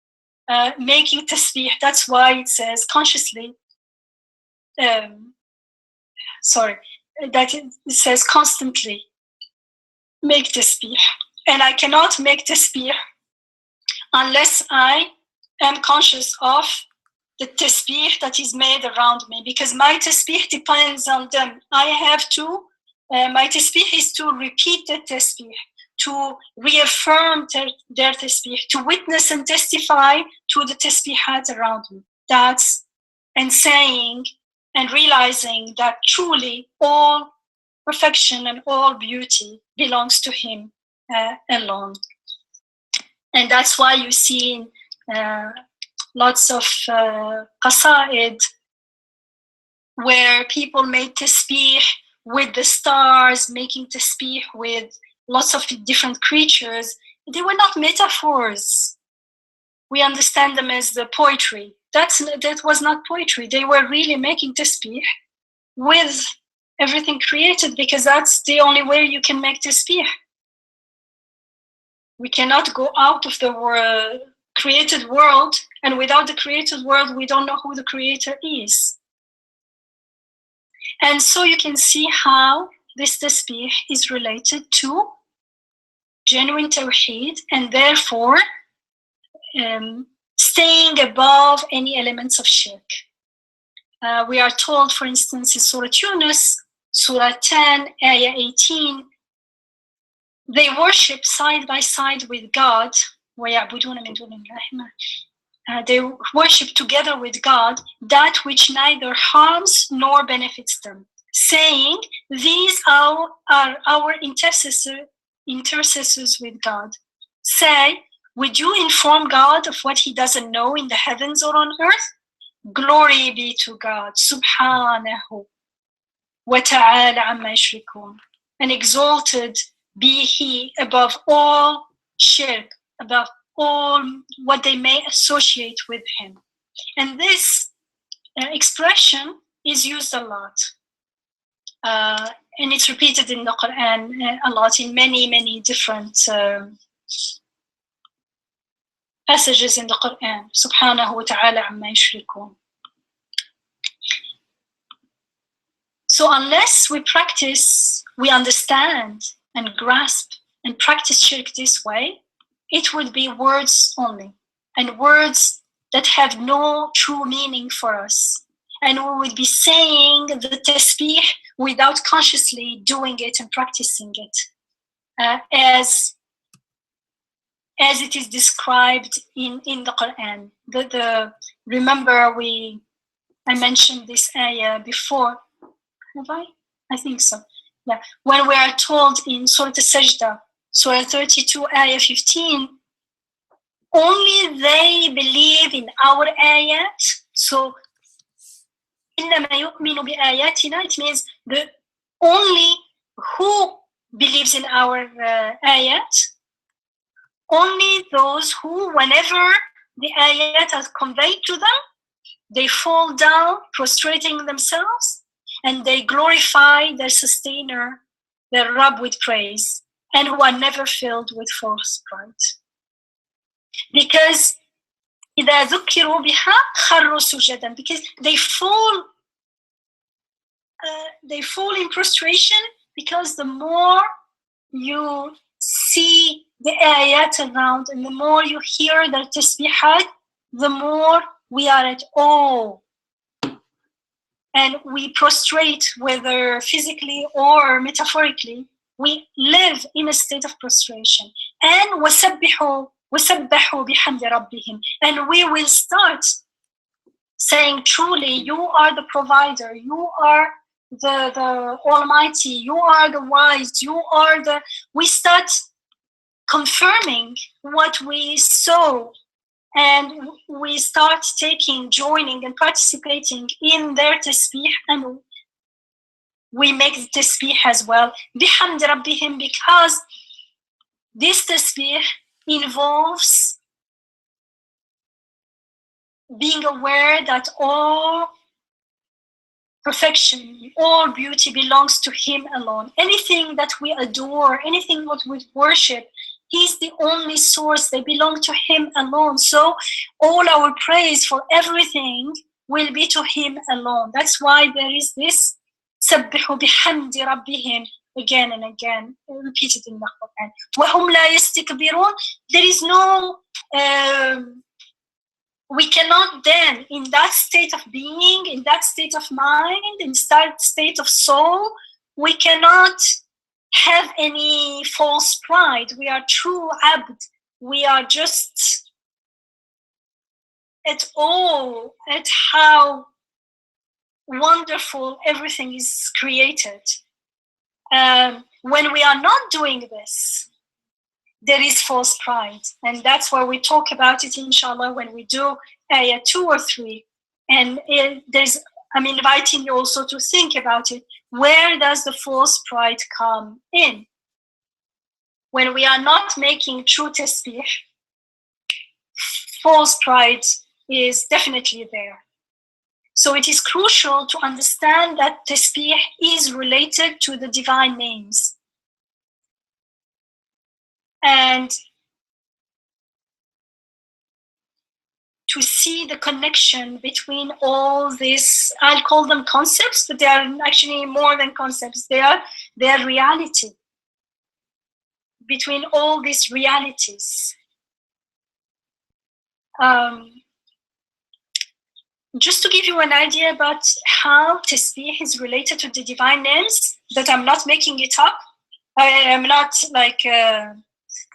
making tasbih. That's why it says consciously, that it says constantly make tasbih. And I cannot make tasbih unless I am conscious of the tasbih that is made around me, because my tasbih depends on them. I have to, my tasbih is to repeat the tasbih, to reaffirm their tasbih, to witness and testify to the tasbihat around me. And saying and realizing that truly all perfection and all beauty belongs to Him alone. And that's why you see lots of qasaid where people made tasbih with the stars, making tasbih with lots of different creatures. They were not metaphors. We understand them as the poetry. That was not poetry. They were really making tasbih with everything created, because that's the only way you can make tasbih. We cannot go out of the created world, and without the created world, we don't know who the creator is. And so you can see how this tasbih is related to genuine tawheed, and therefore staying above any elements of shirk. We are told, for instance, in Surah Yunus, Surah 10, Ayah 18, they worship side by side with God. They worship together with God that which neither harms nor benefits them, saying, these are our intercessors with God. Say, would you inform God of what He doesn't know in the heavens or on earth? Glory be to God, subhanahu wa ta'ala amma yushrikun. And exalted be He above all shirk, above all what they may associate with Him. And this expression is used a lot. And it's repeated in the Quran a lot, in many, many different passages in the Quran. Subhanahu wa ta'ala amma yushrikun. So unless we practice, we understand and grasp and practice shirk this way, it would be words only, and words that have no true meaning for us. And we would be saying the tasbih without consciously doing it and practicing it, as it is described in the Quran. Remember, I mentioned this ayah before. Have I? I think so. Yeah. When we are told in Surah Al-Sajdah, Surah 32, ayah 15, only they believe in our ayat. So, إِنَّمَا يُؤْمِنُ بِآيَاتِنَا, it means the only who believes in our ayat, only those who, whenever the ayat are conveyed to them, they fall down, prostrating themselves, and they glorify their sustainer, their Rabb, with praise, and who are never filled with false pride. Because إِذَا ذُكِّرُوا بِهَا خَرُّوا سُجَدًا, because they fall in prostration, because the more you see the ayat around and the more you hear the tasbihat, the more we are at awe. And we prostrate, whether physically or metaphorically, we live in a state of prostration. And وَسَبِّحُوا بِحَمْدِ رَبِّهِمْ, and we will start saying, truly, you are the provider, you are the Almighty, you are the wise, we start confirming what we saw, and we start joining and participating in their tasbih, and we make the tasbih as well, بِحَمْدِ رَبِّهِمْ, because this tasbih involves being aware that all perfection, all beauty belongs to Him alone. Anything that we adore, anything that we worship, He's the only source. They belong to Him alone. So all our praise for everything will be to Him alone. That's why there is this سَبِّحُوا بِحَمْدِ رَبِّهِمْ again and again, repeated in the Quran. وَهُمْ لَا يَسْتَكْبِرُونَ. There is no... we cannot then, in that state of being, in that state of mind, in that state of soul, we cannot have any false pride. We are true abd. We are just at awe at how wonderful everything is created. When we are not doing this, there is false pride, and that's where we talk about it, inshallah, when we do ayah 2 or 3. And I'm inviting you also to think about it. Where does the false pride come in? When we are not making true tasbih, false pride is definitely there. So it is crucial to understand that tasbih is related to the divine names. And to see the connection between all these, I'll call them concepts, but they are actually more than concepts. They are reality. Between all these realities. Just to give you an idea about how tasbih is related to the divine names, that I'm not making it up. I am not like...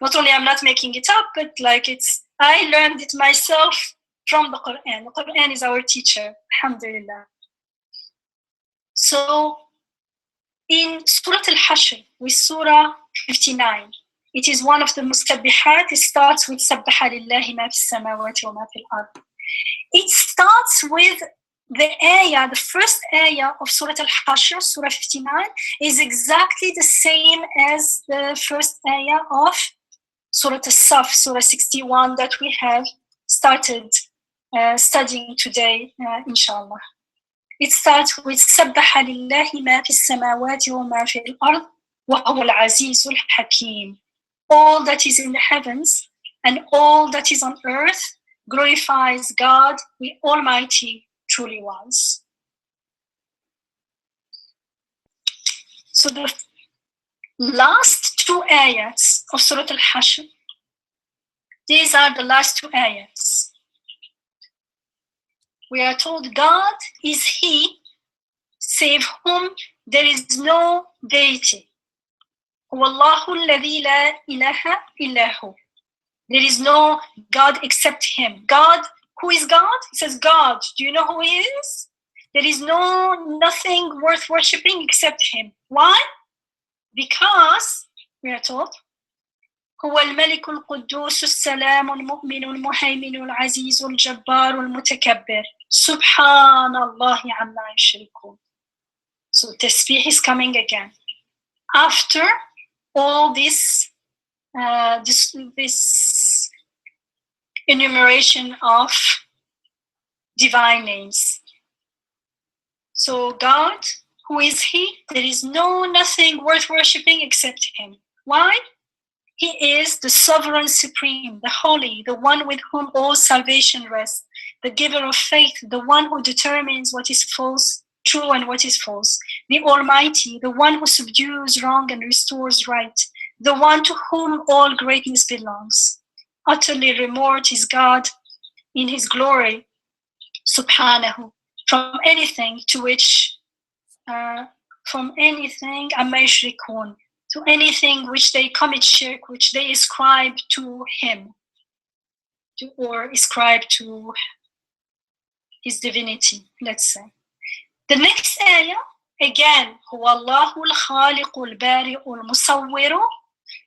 not only I'm not making it up, but I learned it myself from the Quran. The Quran is our teacher, alhamdulillah. So in Surah Al-Hashr, with Surah 59, it is one of the mustabbihat. It starts with سَبَّحَ لِلَّهِ مَا فِي السَّمَاوَاتِ وَمَا فِي الْأَرْضِ. It starts with the ayah, the first ayah of Surah Al-Hashr, Surah 59, is exactly the same as the first ayah of Surah Al-Saff, Surah 61, that we have started studying today, inshallah. It starts with سَبَّحَ لِلَّهِ مَا فِي السَّمَاوَاتِ وَمَا فِي الْأَرْضِ وَهُوَ الْعَزِيزُ الْحَكِيمُ. All that is in the heavens and all that is on earth glorifies God, the Almighty, truly wise. So last two ayats of Surah Al-Hashr. These are the last two ayats. We are told God is He, save whom there is no deity. Wallahu alladhi la ilaha illahu. There is no God except Him. God, who is God? It says God. Do you know who He is? There is nothing worth worshipping except Him. Why? Because, we are told, هو الملك القدوس السلام المؤمن المهيمن العزيز الجبار المتكبر سبحان الله عما يشركون. So tasbih is coming again. After all this enumeration of divine names. So God, who is He? There is nothing worth worshipping except Him. Why? He is the sovereign supreme, the holy, the one with whom all salvation rests, the giver of faith, the one who determines what is false, true and what is false, the Almighty, the one who subdues wrong and restores right, the one to whom all greatness belongs. Utterly remote is God in His glory, subhanahu, from anything amma yushrikun, to anything which they commit shirk, which they ascribe to Him, or ascribe to His divinity, let's say. The next ayah, again, هو الله الخالق البارئ المصور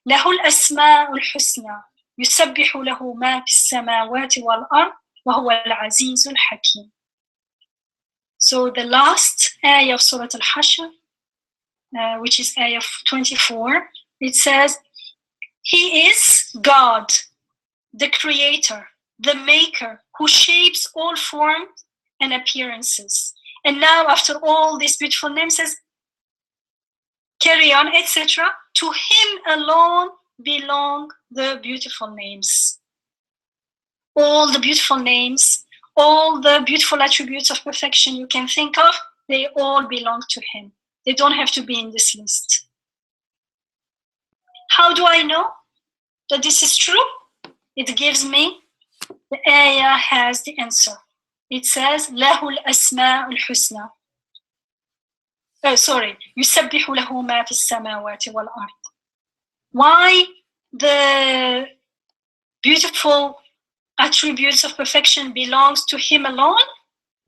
له الأسماء الحسنى يسبح له ما في السماوات والأرض وهو العزيز الحكيم. So the last ayah of Surah Al-Hashr, which is ayah 24, it says, He is God, the creator, the maker, who shapes all forms and appearances. And now after all these beautiful names, says, carry on, etc. To Him alone belong the beautiful names. All the beautiful names, all the beautiful attributes of perfection you can think of, they all belong to Him. They don't have to be in this list. How do I know that this is true? It gives me, the ayah has the answer. It says, لَهُ الْأَسْمَاءُ الْحُسْنَى. يُسَبِّحُ لَهُ مَا فِي السَّمَاوَاتِ وَالْأَرْضِ. Why the beautiful attributes of perfection belongs to Him alone?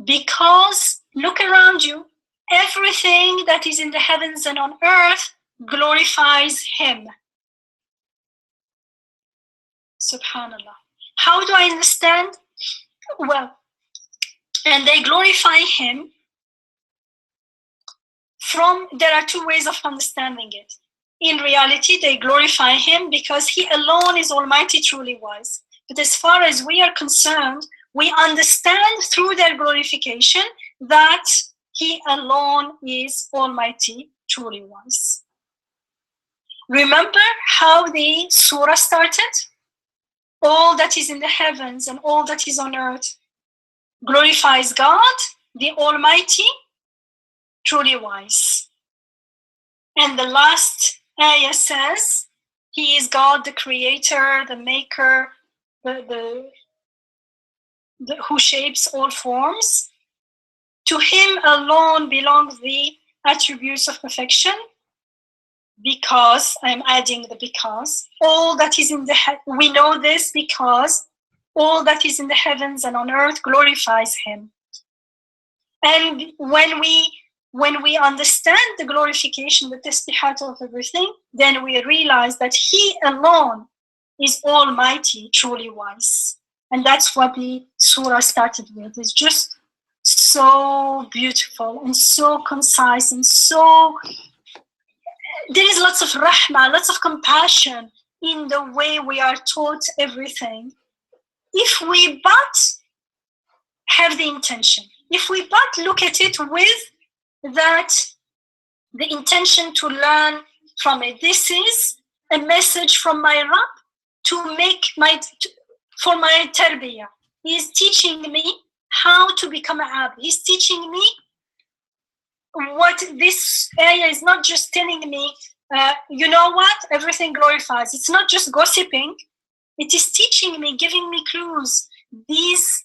Because look around you, everything that is in the heavens and on earth glorifies Him. Subhanallah. How do I understand? Well, and they glorify Him there are two ways of understanding it. In reality, they glorify Him because He alone is almighty, truly wise. But as far as we are concerned, we understand through their glorification that He alone is almighty, truly wise. Remember how the surah started? All that is in the heavens and all that is on earth glorifies God, the Almighty, truly wise. And the last ayah says, He is God, the creator, the maker, who shapes all forms. To Him alone belong the attributes of perfection, because, I'm adding the because, all that is in we know this because all that is in the heavens and on earth glorifies Him. And when we understand the glorification, the tasbihat of everything, then we realize that He alone is almighty, truly wise. And that's what the surah started with. It's just so beautiful and so concise and so, there is lots of rahmah, lots of compassion in the way we are taught everything. If we but have the intention, if we but look at it with that, the intention to learn from it. This is a message from my Rabb for my tarbiyah. He is teaching me how to become an abd. He's teaching me what this ayah is not just telling me you know what? Everything glorifies. It's not just gossiping. It is teaching me, giving me clues. These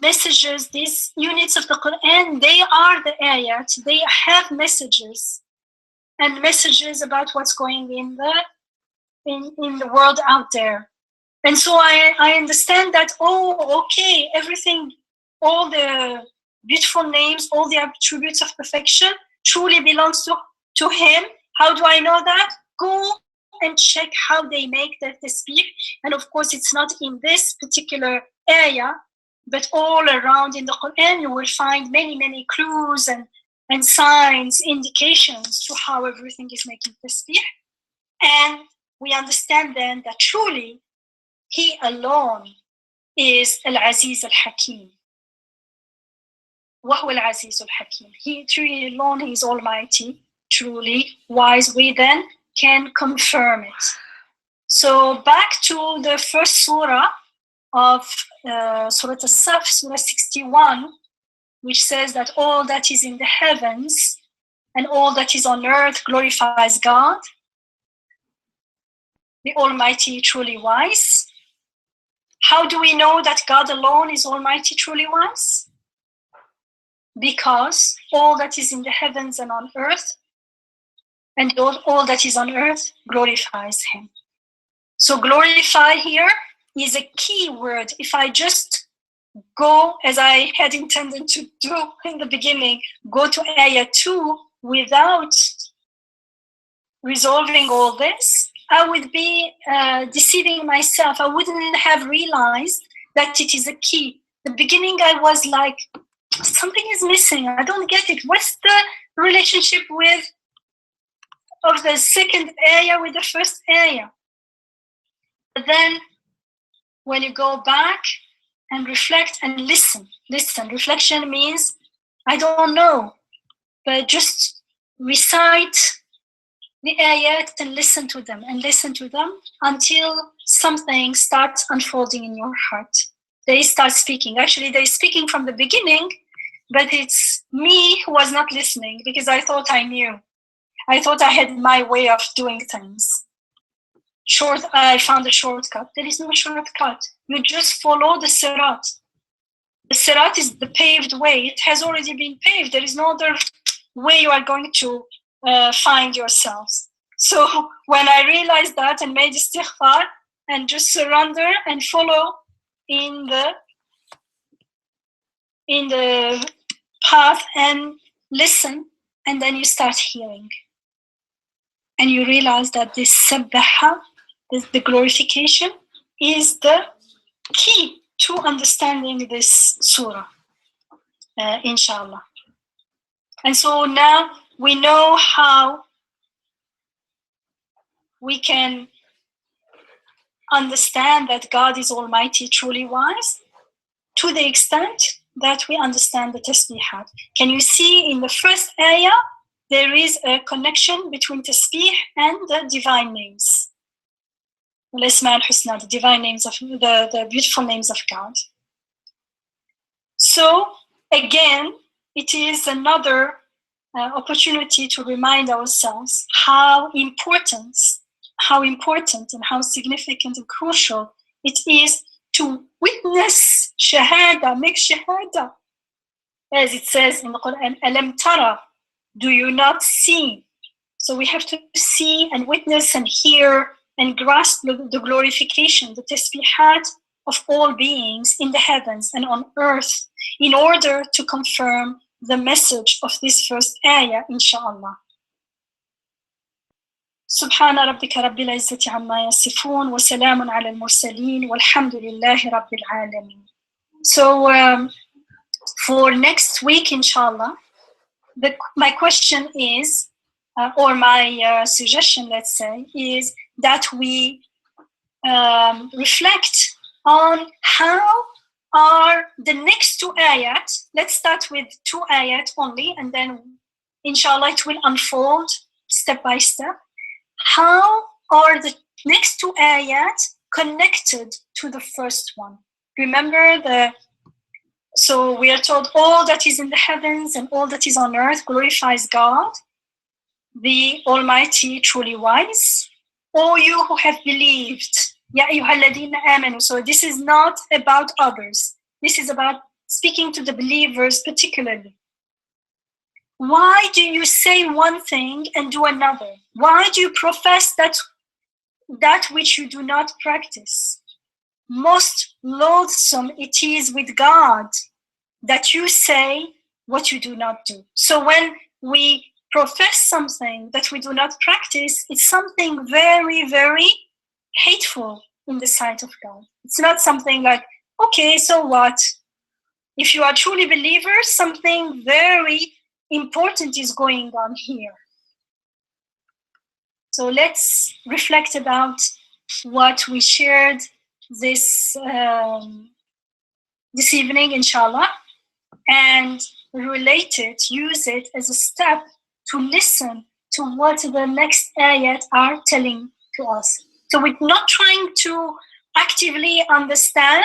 messages, these units of the Quran, they are the ayat. They have messages and messages about what's going in the world out there. And so I understand that, oh, okay, everything, all the beautiful names, all the attributes of perfection truly belongs to him. How do I know that? Go and check how they make their tasbih. And of course, it's not in this particular area, but all around in the Quran, you will find many, many clues and signs, indications to how everything is making tasbih. And we understand then that truly he alone is Al-Aziz Al-Hakim. وهو العزيز الحكيم. He truly alone, he is almighty, truly wise. We then can confirm it. So back to the first surah of Surah Al-Saff, Surah 61, which says that all that is in the heavens and all that is on earth glorifies God, the Almighty, truly wise. How do we know that God alone is Almighty, truly wise? Because all that is in the heavens and on earth, and all that is on earth glorifies him. So glorify here is a key word. If I just go, as I had intended to do in the beginning, go to ayah 2 without resolving all this, I would be deceiving myself. I wouldn't have realized that it is a key. The beginning, I was like, something is missing. I don't get it. What's the relationship of the second ayah with the first ayah? But then when you go back and reflect and listen. Reflection means, I don't know, but just recite the ayat and listen to them until something starts unfolding in your heart. They start speaking. Actually, they're speaking from the beginning, but it's me who was not listening because I thought I knew. I thought I had my way of doing things. I found a shortcut. There is no shortcut. You just follow the sirat. The sirat is the paved way. It has already been paved. There is no other way you are going to find yourselves. So when I realized that and made istighfar and just surrender and follow in the path and listen, and then you start hearing. And you realize that this sabbaha, the glorification, is the key to understanding this surah, inshallah. And so now we know how we can understand that God is Almighty, truly wise, to the extent that we understand the tasbihat. Can you see in the first ayah, there is a connection between tasbih and the divine names. Al-Asma al-Husna, the divine names of the beautiful names of God. So again, it is another opportunity to remind ourselves how important and how significant and crucial it is to witness shahada, make shahada. As it says in the Quran, alam tara, do you not see? So we have to see and witness and hear and grasp the glorification, the tasbihat of all beings in the heavens and on earth in order to confirm the message of this first ayah, inshallah. سبحان ربك رب العزة عما يصفون وسلام على المرسلين والحمد لله رب العالمين. So for next week, inshallah, my question is, or my suggestion, let's say, is that we reflect on how are the next two ayat. Let's start with two ayat only, and then inshallah it will unfold step by step. How are the next two ayat connected to the first one? Remember so we are told all that is in the heavens and all that is on earth glorifies God. the Almighty truly wise, O you who have believed, Ya ayyuhalladhina amanu. So this is not about others. This is about speaking to the believers particularly. Why do you say one thing and do another? Why do you profess that which you do not practice? Most loathsome it is with God that you say what you do not do. So when we profess something that we do not practice, it's something very, very hateful in the sight of God. It's not something like, okay, so what? If you are truly believers, something very important is going on here. So let's reflect about what we shared this evening, inshallah, and relate it, use it as a step to listen to what the next ayat are telling to us. So we're not trying to actively understand.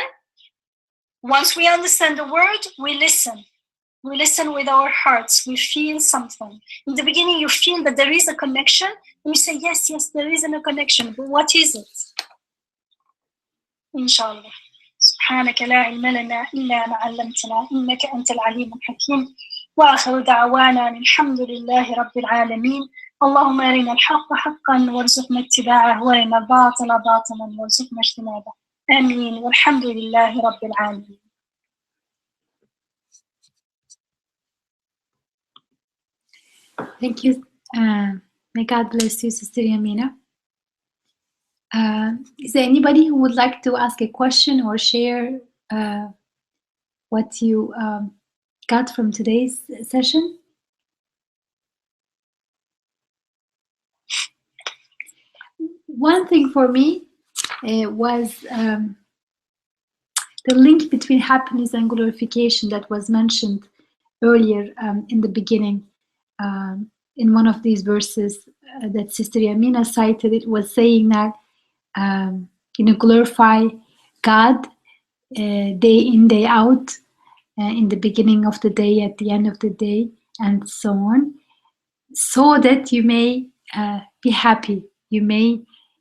Once we understand the word, we listen. We listen with our hearts. We feel something. In the beginning, you feel that there is a connection. And you say, yes, there is a connection. But what is it? Inshallah. سبحانك لا علم لنا إلا ما علمتنا إنك أنت العليم الحكيم وآخر دعوانا الحمد لله رب العالمين اللهم أرنا الحق حقا وارزقنا اتباعه وأرنا الباطل باطلا وارزقنا اجتنابه آمين والحمد لله رب العالمين. Thank you. May God bless you, Sister Yamina. Is there anybody who would like to ask a question or share what you got from today's session? One thing for me was the link between happiness and glorification that was mentioned earlier in the beginning. In one of these verses that Sister Yamina cited, it was saying that glorify God day in, day out, in the beginning of the day, at the end of the day, and so on, so that you may be happy, you may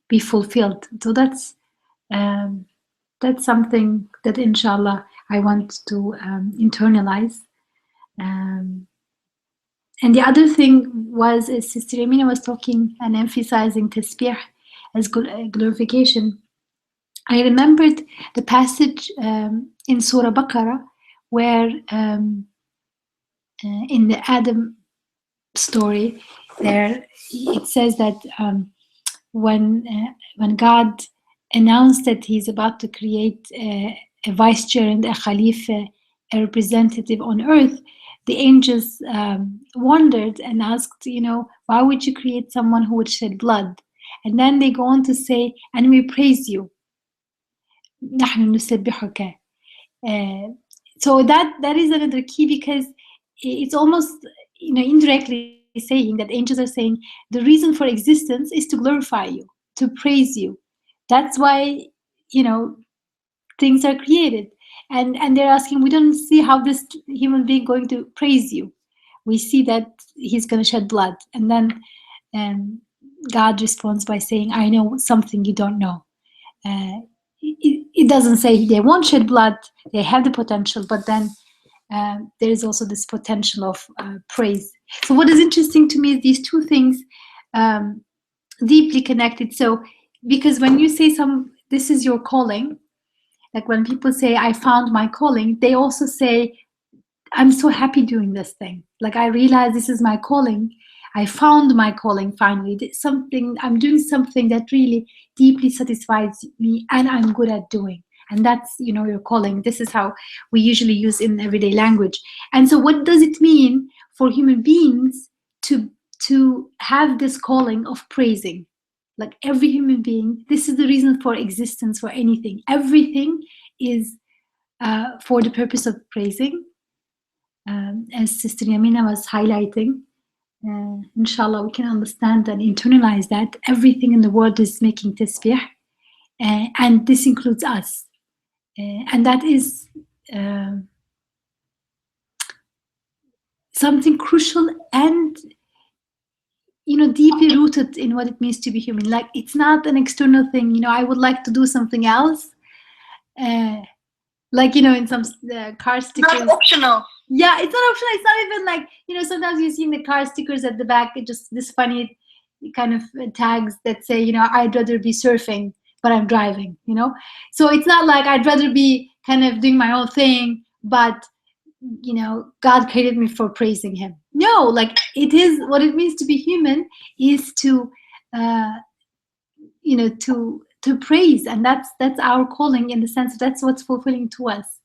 be fulfilled. So that's something that, inshallah, I want to internalize. And the other thing was, as Sister Yamina was talking and emphasizing tasbih as glorification, I remembered the passage in Surah Baqarah where in the Adam story, there it says that when God announced that He's about to create a vicechair and a Khalifa, a representative on earth, the angels wondered and asked, why would you create someone who would shed blood? And then they go on to say, and we praise you. So that is another key, because it's almost indirectly saying that angels are saying the reason for existence is to glorify you, to praise you. That's why things are created, and they're asking, we don't see how this human being going to praise you. We see that he's going to shed blood, and then God responds by saying, I know something you don't know. It doesn't say they won't shed blood, they have the potential, but then there is also this potential of praise. So what is interesting to me is these two things deeply connected. So because when you say this is your calling, like when people say I found my calling, they also say I'm so happy doing this thing. Like I realize this is my calling. I found my calling finally. I'm doing something that really deeply satisfies me and I'm good at doing. And that's, your calling. This is how we usually use in everyday language. And so what does it mean for human beings to have this calling of praising? Like every human being, this is the reason for existence, for anything. Everything is for the purpose of praising. As Sister Yamina was highlighting, inshallah, we can understand and internalize that everything in the world is making tasbih, and this includes us. And that is something crucial and deeply rooted in what it means to be human. Like, it's not an external thing. I would like to do something else. Like, in some car stickers. Not optional. Yeah, it's not optional. It's not even like, sometimes you see in the car stickers at the back, it just this funny kind of tags that say, I'd rather be surfing, but I'm driving, So it's not like I'd rather be kind of doing my own thing, but, God created me for praising him. No, like, it is what it means to be human is to, to praise. And that's our calling, in the sense that's what's fulfilling to us.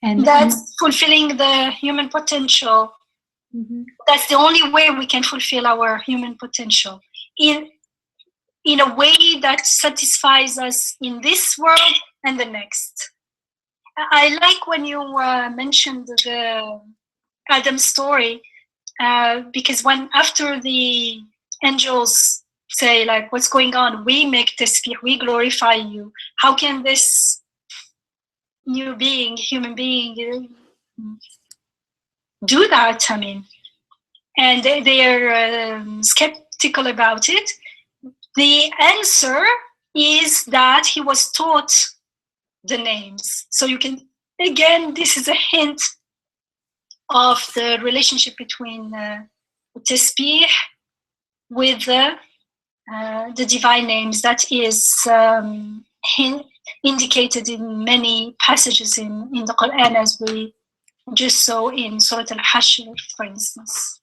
And that's fulfilling the human potential. Mm-hmm. That's the only way we can fulfill our human potential in a way that satisfies us in this world and the next. I like when you mentioned the Adam story, because when after the angels say, like, what's going on? We make tasbih, we glorify you. How can this human being do that? I mean, and they are skeptical about it. The answer is that he was taught the names. So you can, again, this is a hint of the relationship between tasbih with the divine names that is indicated in many passages in the Quran, as we just saw in Surah Al-Hashr, for instance.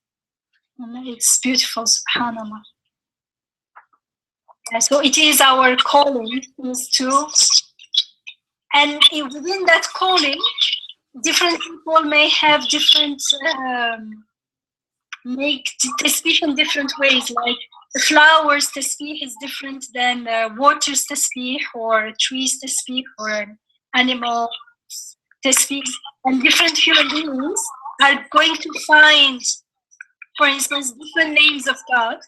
And it's beautiful, subhanAllah. So it is our calling is to, and within that calling, different people may have different, make tasbih in different ways. Like the flowers tasbih is different than water's tasbih, or trees tasbih, or animal tasbih. And different human beings are going to find, for instance, different names of God.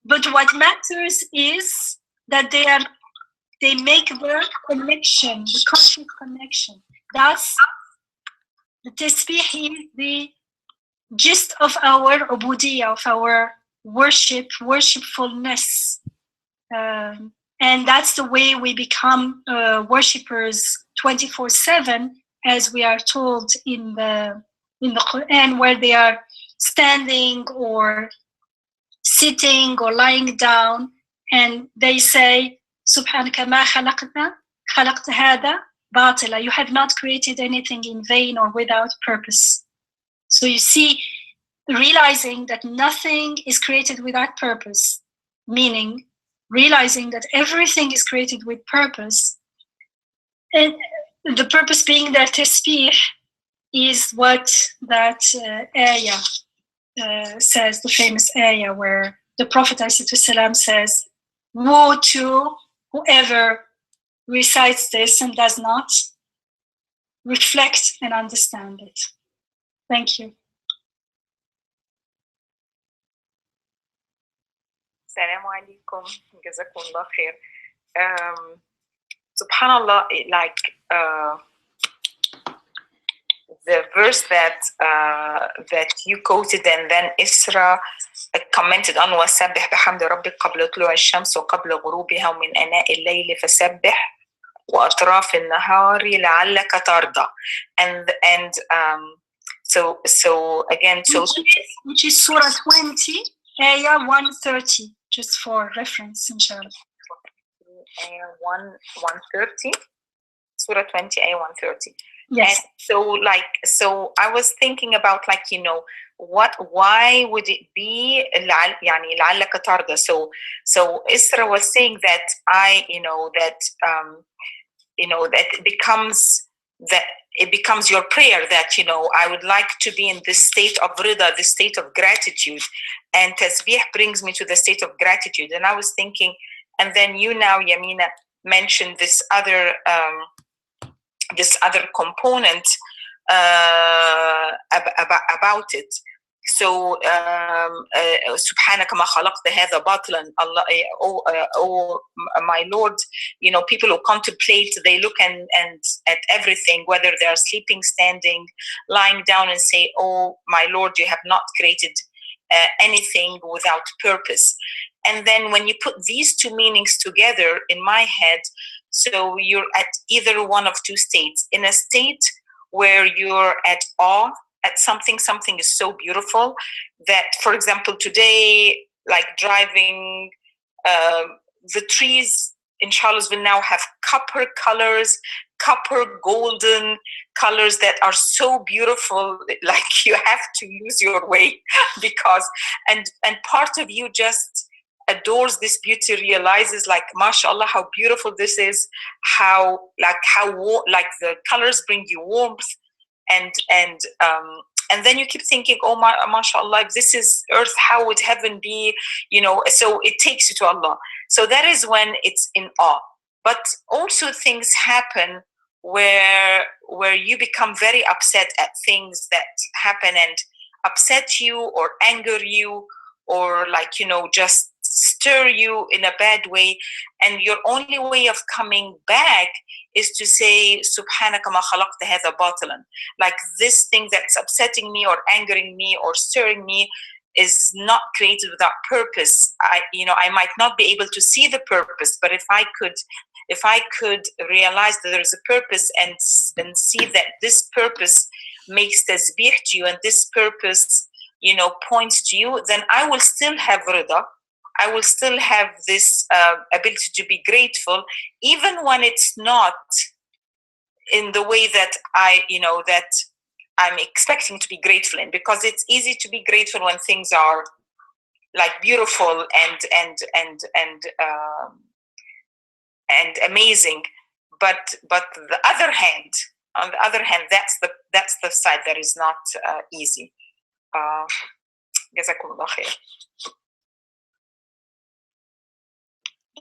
But what matters is that they make the connection, the conscious connection. That's the tasbih is the gist of our ubudiyah, of our worshipfulness. And that's the way we become worshippers 24/7, as we are told in the Quran, where they are standing or sitting or lying down, and they say, Subhanaka ma khalaqta hada batila. You have not created anything in vain or without purpose. So you see, realizing that nothing is created without purpose, meaning realizing that everything is created with purpose, and the purpose being that tasbih is what that ayah says, the famous ayah where the Prophet ﷺ says, woe to whoever recites this and does not reflect and understand it. Thank you. Assalamu alaikum. Jazakumullah khair. Subhanallah, like the verse that you quoted, and then Isra commented on, وَسَبِّحْ بِحَمْدِ رَبِّكَ قَبْلَ طُلُوعِ الشَّمْسِ وَقَبْلَ غُرُوبِهَا وَمِنْ آنَاءِ اللَّيْلِ فَسَبِّحْ وَأَطْرَافِ النَّهَارِ لَعَلَّكَ تَرْضَى. And so again, which is Surah 20, Ayah 130, just for reference, inshallah. Ayah 130, Surah 20, Ayah 130. Yes. And so I was thinking about, like, why would it be يعني لعلك ترضى? So Isra was saying that that it becomes your prayer, that I would like to be in this state of rida, this state of gratitude, and tasbih brings me to the state of gratitude. And I was thinking, and then you now, Yamina, mentioned this other component about it. So subhanaka ma khalaqta hadha batilan, Allah, oh my Lord, people who contemplate, they look and at everything, whether they are sleeping, standing, lying down, and say, oh my Lord, you have not created anything without purpose. And then when you put these two meanings together in my head, so you're at either one of two states. In a state where you're at awe at something is so beautiful that, for example, today, like driving, the trees in Charlottesville now have copper colors, copper golden colors that are so beautiful, like you have to lose your way because, and part of you just adores this beauty, realizes like, mashallah, how beautiful this is, how the colors bring you warmth, and then you keep thinking, oh my, mashallah, if this is earth, how would heaven be? So it takes you to Allah. So that is when it's in awe. But also things happen where you become very upset at things that happen and upset you or anger you, or just stir you in a bad way, and your only way of coming back is to say subhanaka ma khalaqta hadha batilan, like this thing that's upsetting me or angering me or stirring me is not created without purpose. I might not be able to see the purpose, but if I could realize that there is a purpose and see that this purpose makes tasbih to you and this purpose points to you, then I will still have rida. I will still have this ability to be grateful, even when it's not in the way that that I'm expecting to be grateful in, because it's easy to be grateful when things are like beautiful and amazing. But on the other hand, that's the side that is not easy. Jazakumullah khair.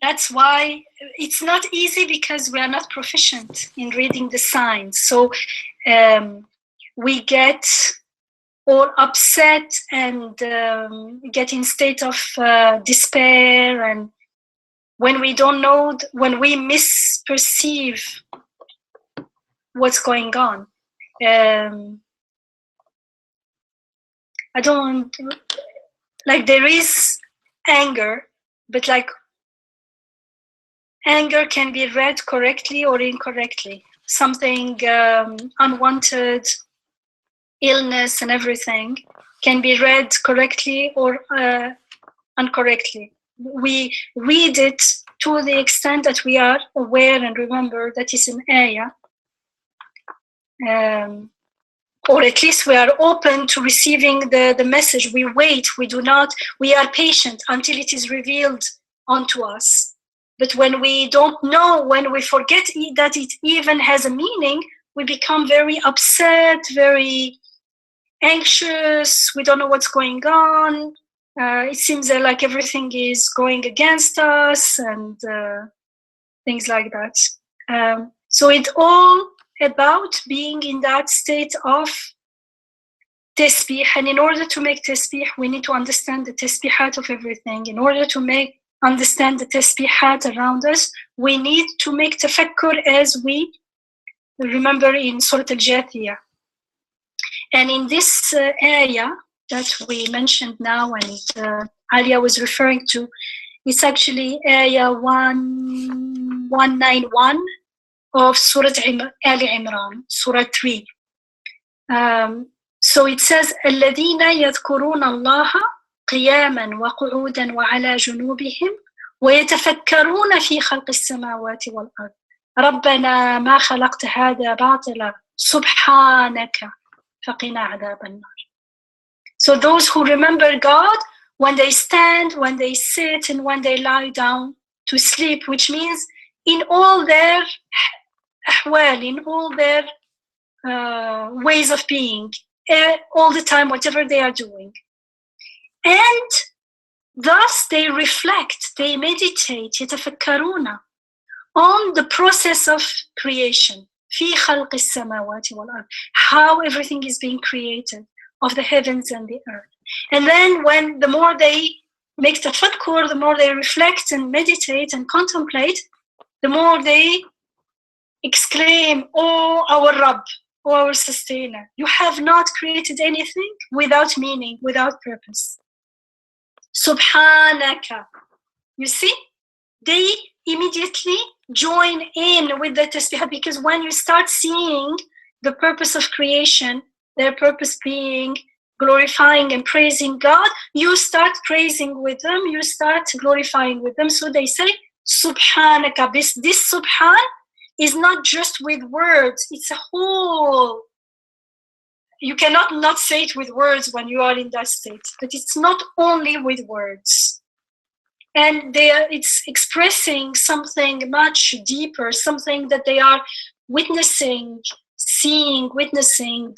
That's why it's not easy, because we are not proficient in reading the signs. So we get all upset and get in state of despair, and when we don't know, when we misperceive what's going on. I don't, like, there is anger, but like anger can be read correctly or incorrectly. Something unwanted, illness and everything can be read correctly or incorrectly. We read it to the extent that we are aware and remember that it's an ayah. Or at least we are open to receiving the message. We wait, we are patient until it is revealed onto us. But when we don't know, when we forget that it even has a meaning, we become very upset, very anxious. We don't know what's going on. It seems like everything is going against us and things like that. So it's all about being in that state of tasbih. And in order to make tasbih, we need to understand the tasbihat of everything. In order to understand the tasbihat around us, we need to make tafakkur, as we remember in Surah Al-Jathiyah. And in this ayah that we mentioned now, and Alia was referring to, it's actually ayah 191 of Surah Ali Imran, Surah 3. So it says, الَّذِينَ يَذْكُرُونَ اللَّهَ قِيَامًا وَقُعُودًا وَعَلَى جُنُوبِهِمْ وَيَتَفَكَّرُونَ فِي خَلْقِ السَّمَاوَاتِ وَالْأَرْضِ رَبَّنَا مَا خَلَقْتَ هَذَا بَاطِلًا سُبْحَانَكَ فَقِنَا عَذَابَ النَّارِ. So those who remember God when they stand, when they sit, and when they lie down to sleep, which means in all their ahwal, in all their ways of being, all the time, whatever they are doing. And thus they reflect, they meditate, يتفكرون, on the process of creation, في خلق السماوات والأرض, how everything is being created, of the heavens and the earth. And then the more they make tafakkur, the more they reflect and meditate and contemplate, the more they exclaim, "Oh, our Rabb, oh, our sustainer, you have not created anything without meaning, without purpose. Subhanaka. You see, they immediately join in with the tasbih, because when you start seeing the purpose of creation, their purpose being glorifying and praising God, you start praising with them, you start glorifying with them. So they say Subhanaka. This Subhan is not just with words, it's a whole. You cannot not say it with words when you are in that state, but it's not only with words. And it's expressing something much deeper, something that they are witnessing, seeing, witnessing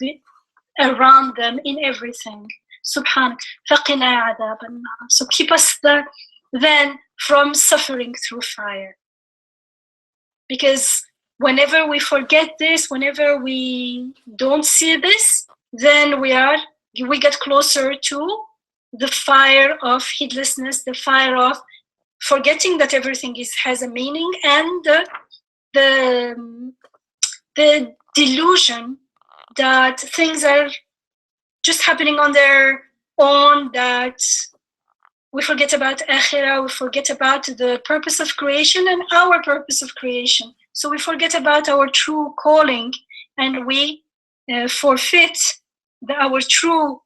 around them in everything. Subhanak. فَقِنَا عَذَابَ النَّارِ. So keep us then from suffering through fire. Because whenever we forget this, whenever we don't see this, then we get closer to the fire of heedlessness, the fire of forgetting that everything has a meaning, and the delusion that things are just happening on their own, that we forget about akhirah, we forget about the purpose of creation and our purpose of creation. So we forget about our true calling, and we forfeit our true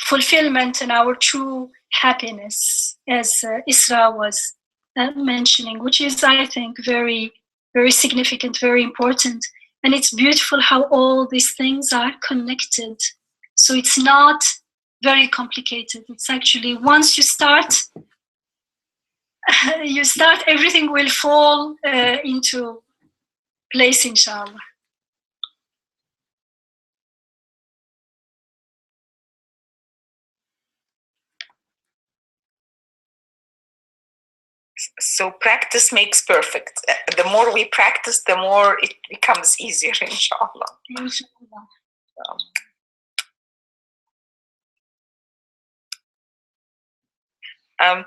fulfillment and our true happiness, as Isra was mentioning, which is, I think, very, very significant, very important. And it's beautiful how all these things are connected. So it's not very complicated. It's actually, once you start, everything will fall into place, inshallah. So practice makes perfect. The more we practice, the more it becomes easier, inshallah. Inshallah.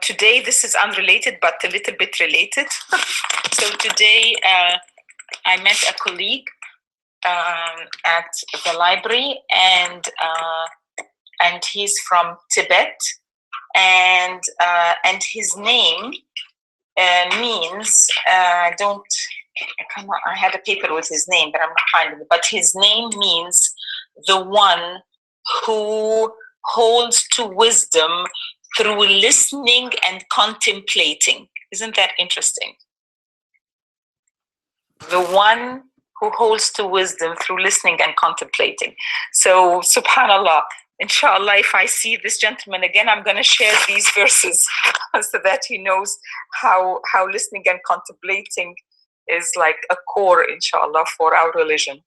Today, this is unrelated, but a little bit related. So today, I met a colleague at the library, and he's from Tibet, and his name means I had a paper with his name, but I'm not finding it. But his name means the one who holds to wisdom through listening and contemplating. Isn't that interesting? The one who holds to wisdom through listening and contemplating. So, subhanallah, inshallah, if I see this gentleman again, I'm going to share these verses so that he knows how listening and contemplating is like a core, inshallah, for our religion.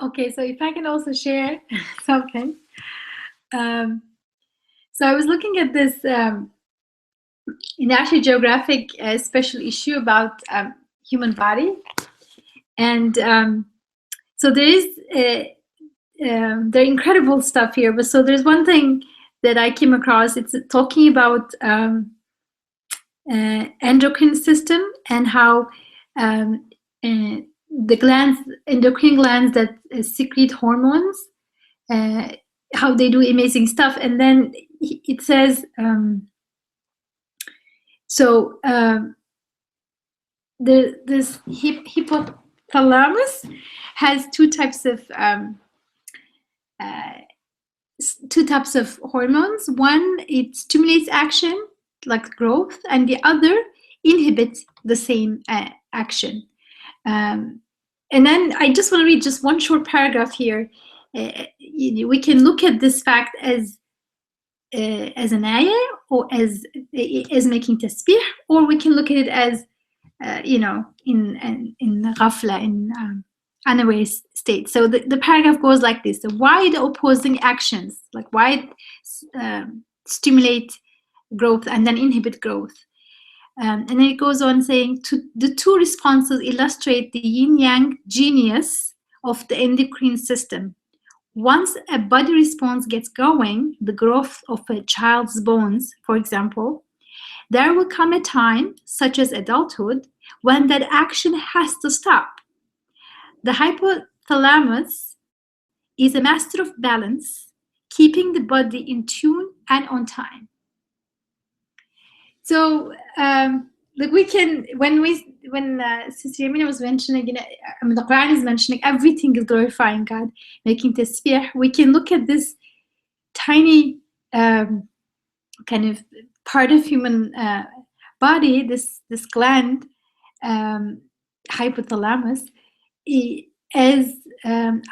Okay, so if I can also share something. So I was looking at this National Geographic special issue about human body, and so there is there are incredible stuff here. But so there's one thing that I came across. It's talking about endocrine system and how the glands, endocrine glands that secrete hormones, how they do amazing stuff. And then it says, this hypothalamus has two types of hormones. One, it stimulates action, like growth, and the other inhibits the same action. And then I just want to read just one short paragraph here. We can look at this fact as an ayah, or as making tasbih, or we can look at it as in ghafla, in unaware state. So the paragraph goes like this: why the opposing actions, like why stimulate growth and then inhibit growth? And then it goes on saying, the two responses illustrate the yin-yang genius of the endocrine system. Once a body response gets going, the growth of a child's bones, for example, there will come a time, such as adulthood, when that action has to stop. the hypothalamus is a master of balance, keeping the body in tune and on time. So, like we can, when Sister Yamina was mentioning, you know, I mean, the Quran is mentioning everything is glorifying God, making tasbih. We can look at this tiny kind of part of human body, this gland, hypothalamus, as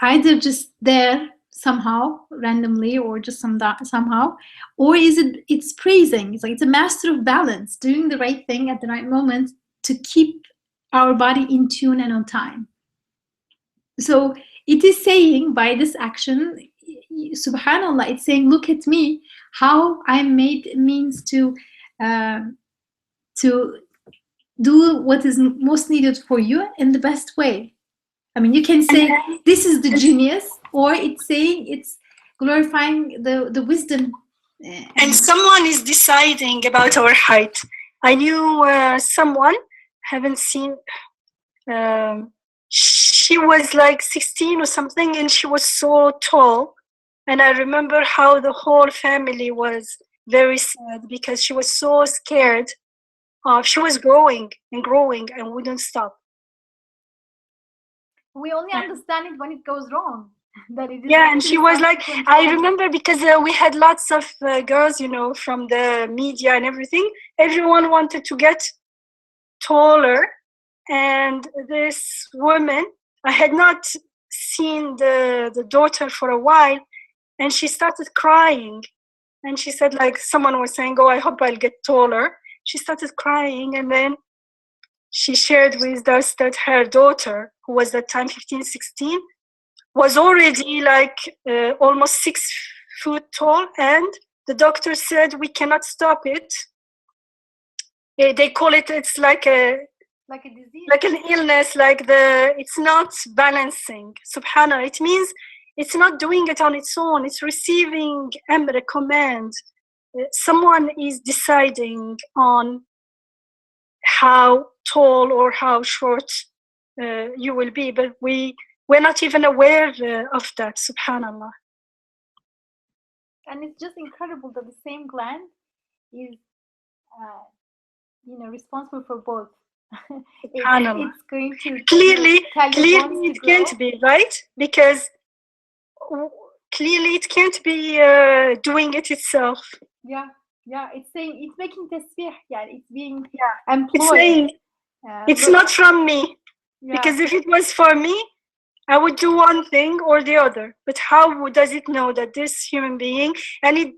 either just there somehow randomly, or just somehow, or is it's praising. It's like it's a master of balance, doing the right thing at the right moment to keep our body in tune and on time. So it is saying by this action, subhanallah, it's saying, look at me, how I'm made means to do what is most needed for you in the best way. I mean, you can say this is the genius, or it's saying it's glorifying the wisdom. And someone is deciding about our height. I knew someone, haven't seen, she was like 16 or something, and she was so tall. And I remember how the whole family was very sad because she was so scared. She was growing and wouldn't stop. We only understand it when it goes wrong. That it is and she was like, I remember because we had lots of girls, you know, from the media and everything. Everyone wanted to get taller. And this woman, I had not seen the daughter for a while, and she started crying. And she said, like, someone was saying, oh, I hope I'll get taller. She started crying, and then she shared with us that her daughter, who was at that time 15, 16, was already like almost 6 foot tall, and the doctor said we cannot stop it. They call it, it's like a disease, like an illness, like it's not balancing. Subhanallah, it means it's not doing it on its own. It's receiving a command. Someone is deciding on how tall or how short you will be, but we're not even aware of that, subhanallah. And it's just incredible that the same gland is, responsible for both. It's going to clearly it can't be, right? Because clearly it can't be doing it itself. Yeah, it's saying, it's making tasbih, it's being employed. It's saying, it's not from me. Because if it was for me, I would do one thing or the other. But how does it know that this human being, and it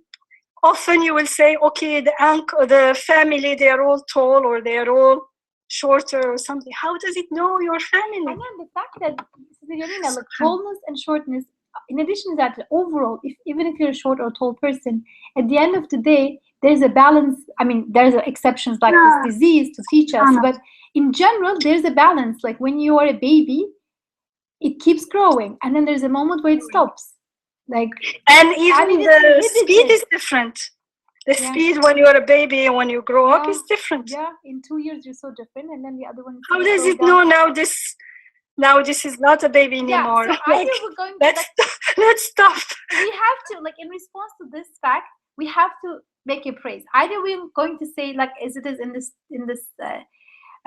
often you will say, okay, the family, they are all tall or they are all shorter or something. How does it know your family? And then the fact that, like, tallness and shortness, in addition to that, overall, even if you're a short or tall person, at the end of the day, there's a balance. I mean, there's exceptions like this disease to teach us, but in general, there's a balance. Like when you are a baby, it keeps growing, and then there's a moment where it stops. Like, and even the speed is different. The speed when you are a baby and when you grow up is different. Yeah, in 2 years you're so different, and then the other one. How does it know now this is not a baby anymore? So either we're going to let's stop. We have to, like, in response to this fact, we have to make a praise. Either we're going to say, like, as it is in this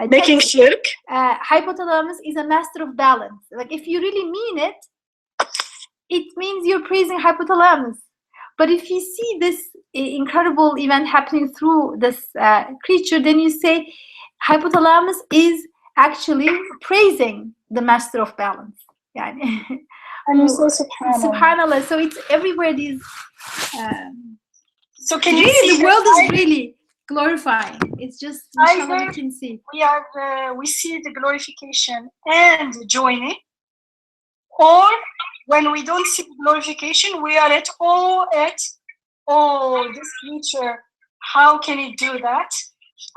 making shirk. Hypothalamus is a master of balance. Like, if you really mean it, it means you're praising hypothalamus. But if you see this incredible event happening through this creature, then you say hypothalamus is actually praising the master of balance. And you say subhanallah. So it's everywhere. These. So can you see the world is really glorifying? It's just either we can see. We see the glorification and joining, or when we don't see glorification, we are at this creature, how can it do that?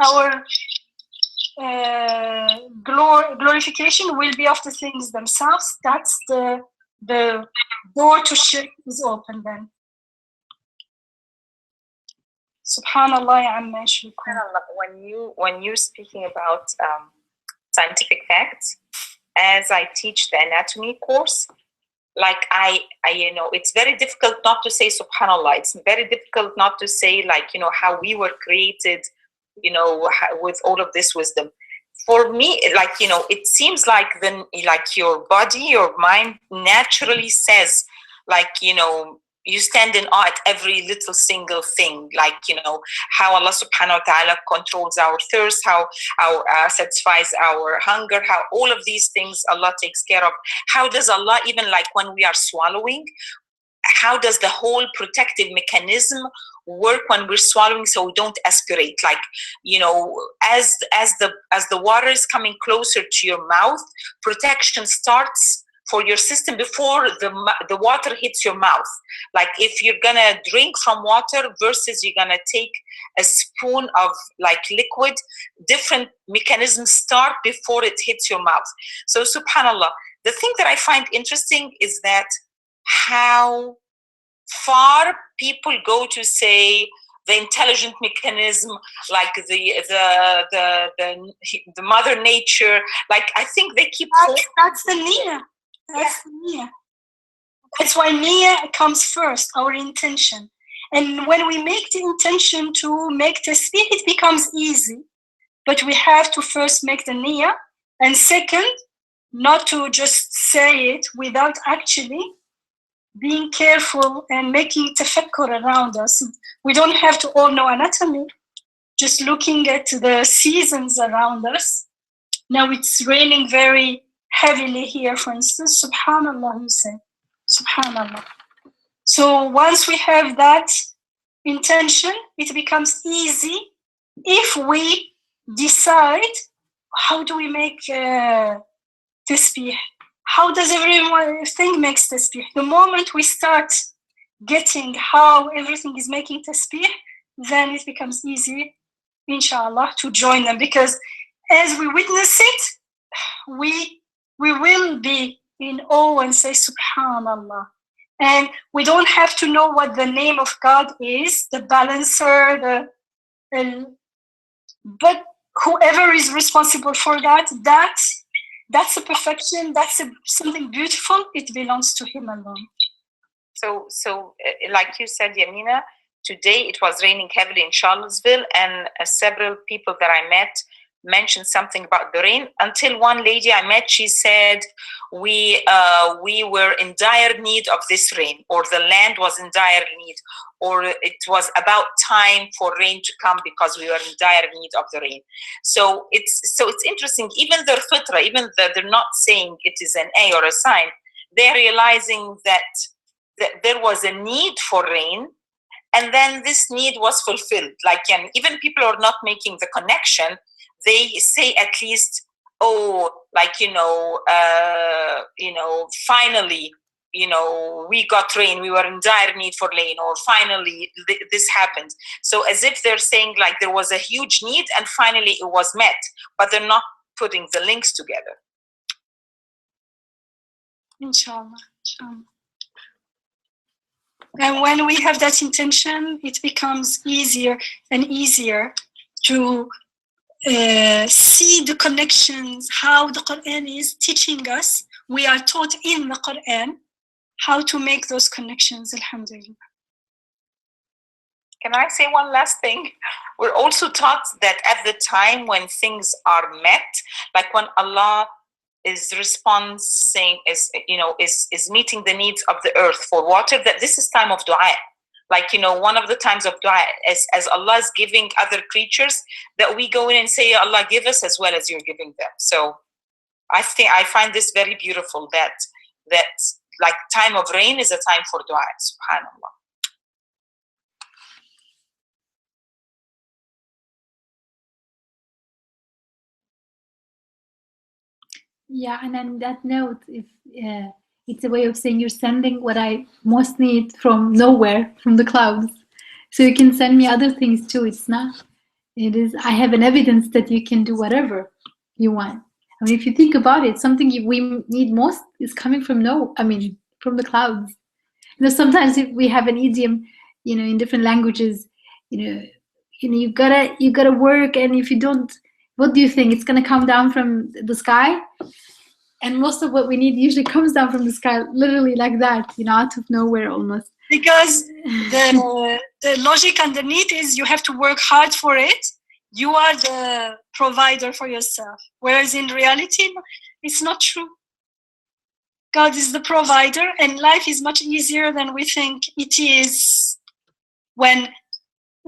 Our glorification will be of the things themselves. That's the door to shirk is open then. Subhanallah, amma yushrikun. When you're speaking about scientific facts, as I teach the anatomy course, like I it's very difficult not to say subhanallah. It's very difficult not to say, like, how we were created, with all of this wisdom. For me, like, it seems like your body, your mind naturally says, like, you stand in awe at every little single thing, like, how Allah subhanahu wa ta'ala controls our thirst, how satisfies our hunger, how all of these things Allah takes care of. How does Allah, even like when we are swallowing, how does the whole protective mechanism work when we're swallowing so we don't aspirate? Like, as the water is coming closer to your mouth, protection starts for your system before the water hits your mouth. Like, if you're gonna drink from water versus you're gonna take a spoon of like liquid, different mechanisms start before it hits your mouth. So subhanallah, the thing that I find interesting is that how far people go to say the intelligent mechanism, like the mother nature. Like, I think they keep that's the niyyah. That's the niyyah. That's why niyyah comes first, our intention. And when we make the intention to make tasbih, it becomes easy. But we have to first make the niyyah, and second, not to just say it without actually being careful and making tafakkur around us. We don't have to all know anatomy, just looking at the seasons around us. Now it's raining very heavily here, for instance. Subhanallah, you say. Subhanallah. So once we have that intention, it becomes easy if we decide, how do we make tasbih? How does everything makes tasbih? The moment we start getting how everything is making tasbih, then it becomes easy, inshallah, to join them. Because as we witness it, we will be in awe and say subhanallah. And we don't have to know what the name of God is, the balancer, but whoever is responsible for that's a perfection, something beautiful, it belongs to him alone. So like you said, Yamina, today it was raining heavily in Charlottesville, and several people that I met mentioned something about the rain, until one lady I met, she said, we were in dire need of this rain, or the land was in dire need, or it was about time for rain to come because we were in dire need of the rain. So it's interesting, even their fitra, even though they're not saying it is an A or a sign, they're realizing that there was a need for rain, and then this need was fulfilled. Like, and even people are not making the connection, they say at least, oh, like, finally, we got rain, we were in dire need for rain, or finally this happened. So as if they're saying, like, there was a huge need and finally it was met, but they're not putting the links together. Inshallah, inshallah. And when we have that intention, it becomes easier and easier to see the connections, how the Quran is teaching us. We are taught in the Quran how to make those connections, alhamdulillah. Can I say one last thing? We're also taught that at the time when things are met, like when Allah is responding, is meeting the needs of the earth for water, that this is time of dua. Like, one of the times of dua, as Allah is giving other creatures, that we go in and say, Allah, give us as well as you're giving them. So I find this very beautiful, that like time of rain is a time for dua, subhanallah. Yeah, and on that note, if it's a way of saying you're sending what I most need from nowhere, from the clouds. So you can send me other things too. It is, I have an evidence that you can do whatever you want. I mean, if you think about it, something we need most is coming from from the clouds. Sometimes if we have an idiom, in different languages, you gotta work, and if you don't, what do you think? It's gonna come down from the sky? And most of what we need usually comes down from the sky, literally like that, out of nowhere almost. Because the logic underneath is you have to work hard for it. You are the provider for yourself. Whereas in reality, it's not true. God is the provider, and life is much easier than we think it is when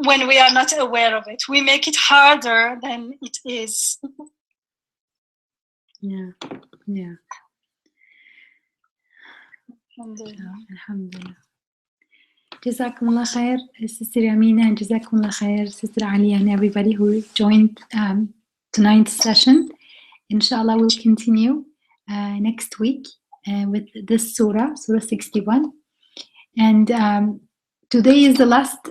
we are not aware of it. We make it harder than it is. Yeah. Alhamdulillah. Jazakumullah khair, Sister Yamina, and Jazakumullah khair, Sister Ali, and everybody who joined tonight's session. Inshallah, we'll continue next week with this Surah 61. And today is the last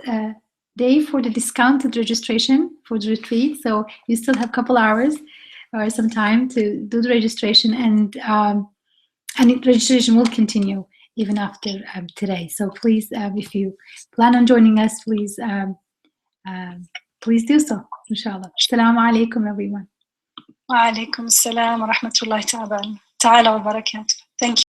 day for the discounted registration for the retreat. So you still have a couple hours or some time to do the registration, and registration will continue even after today. So please, if you plan on joining us, please do so, inshallah. Assalamu alaikum, everyone. Wa alaikum assalam wa rahmatullahi ta'ala wa barakatuh. Thank you.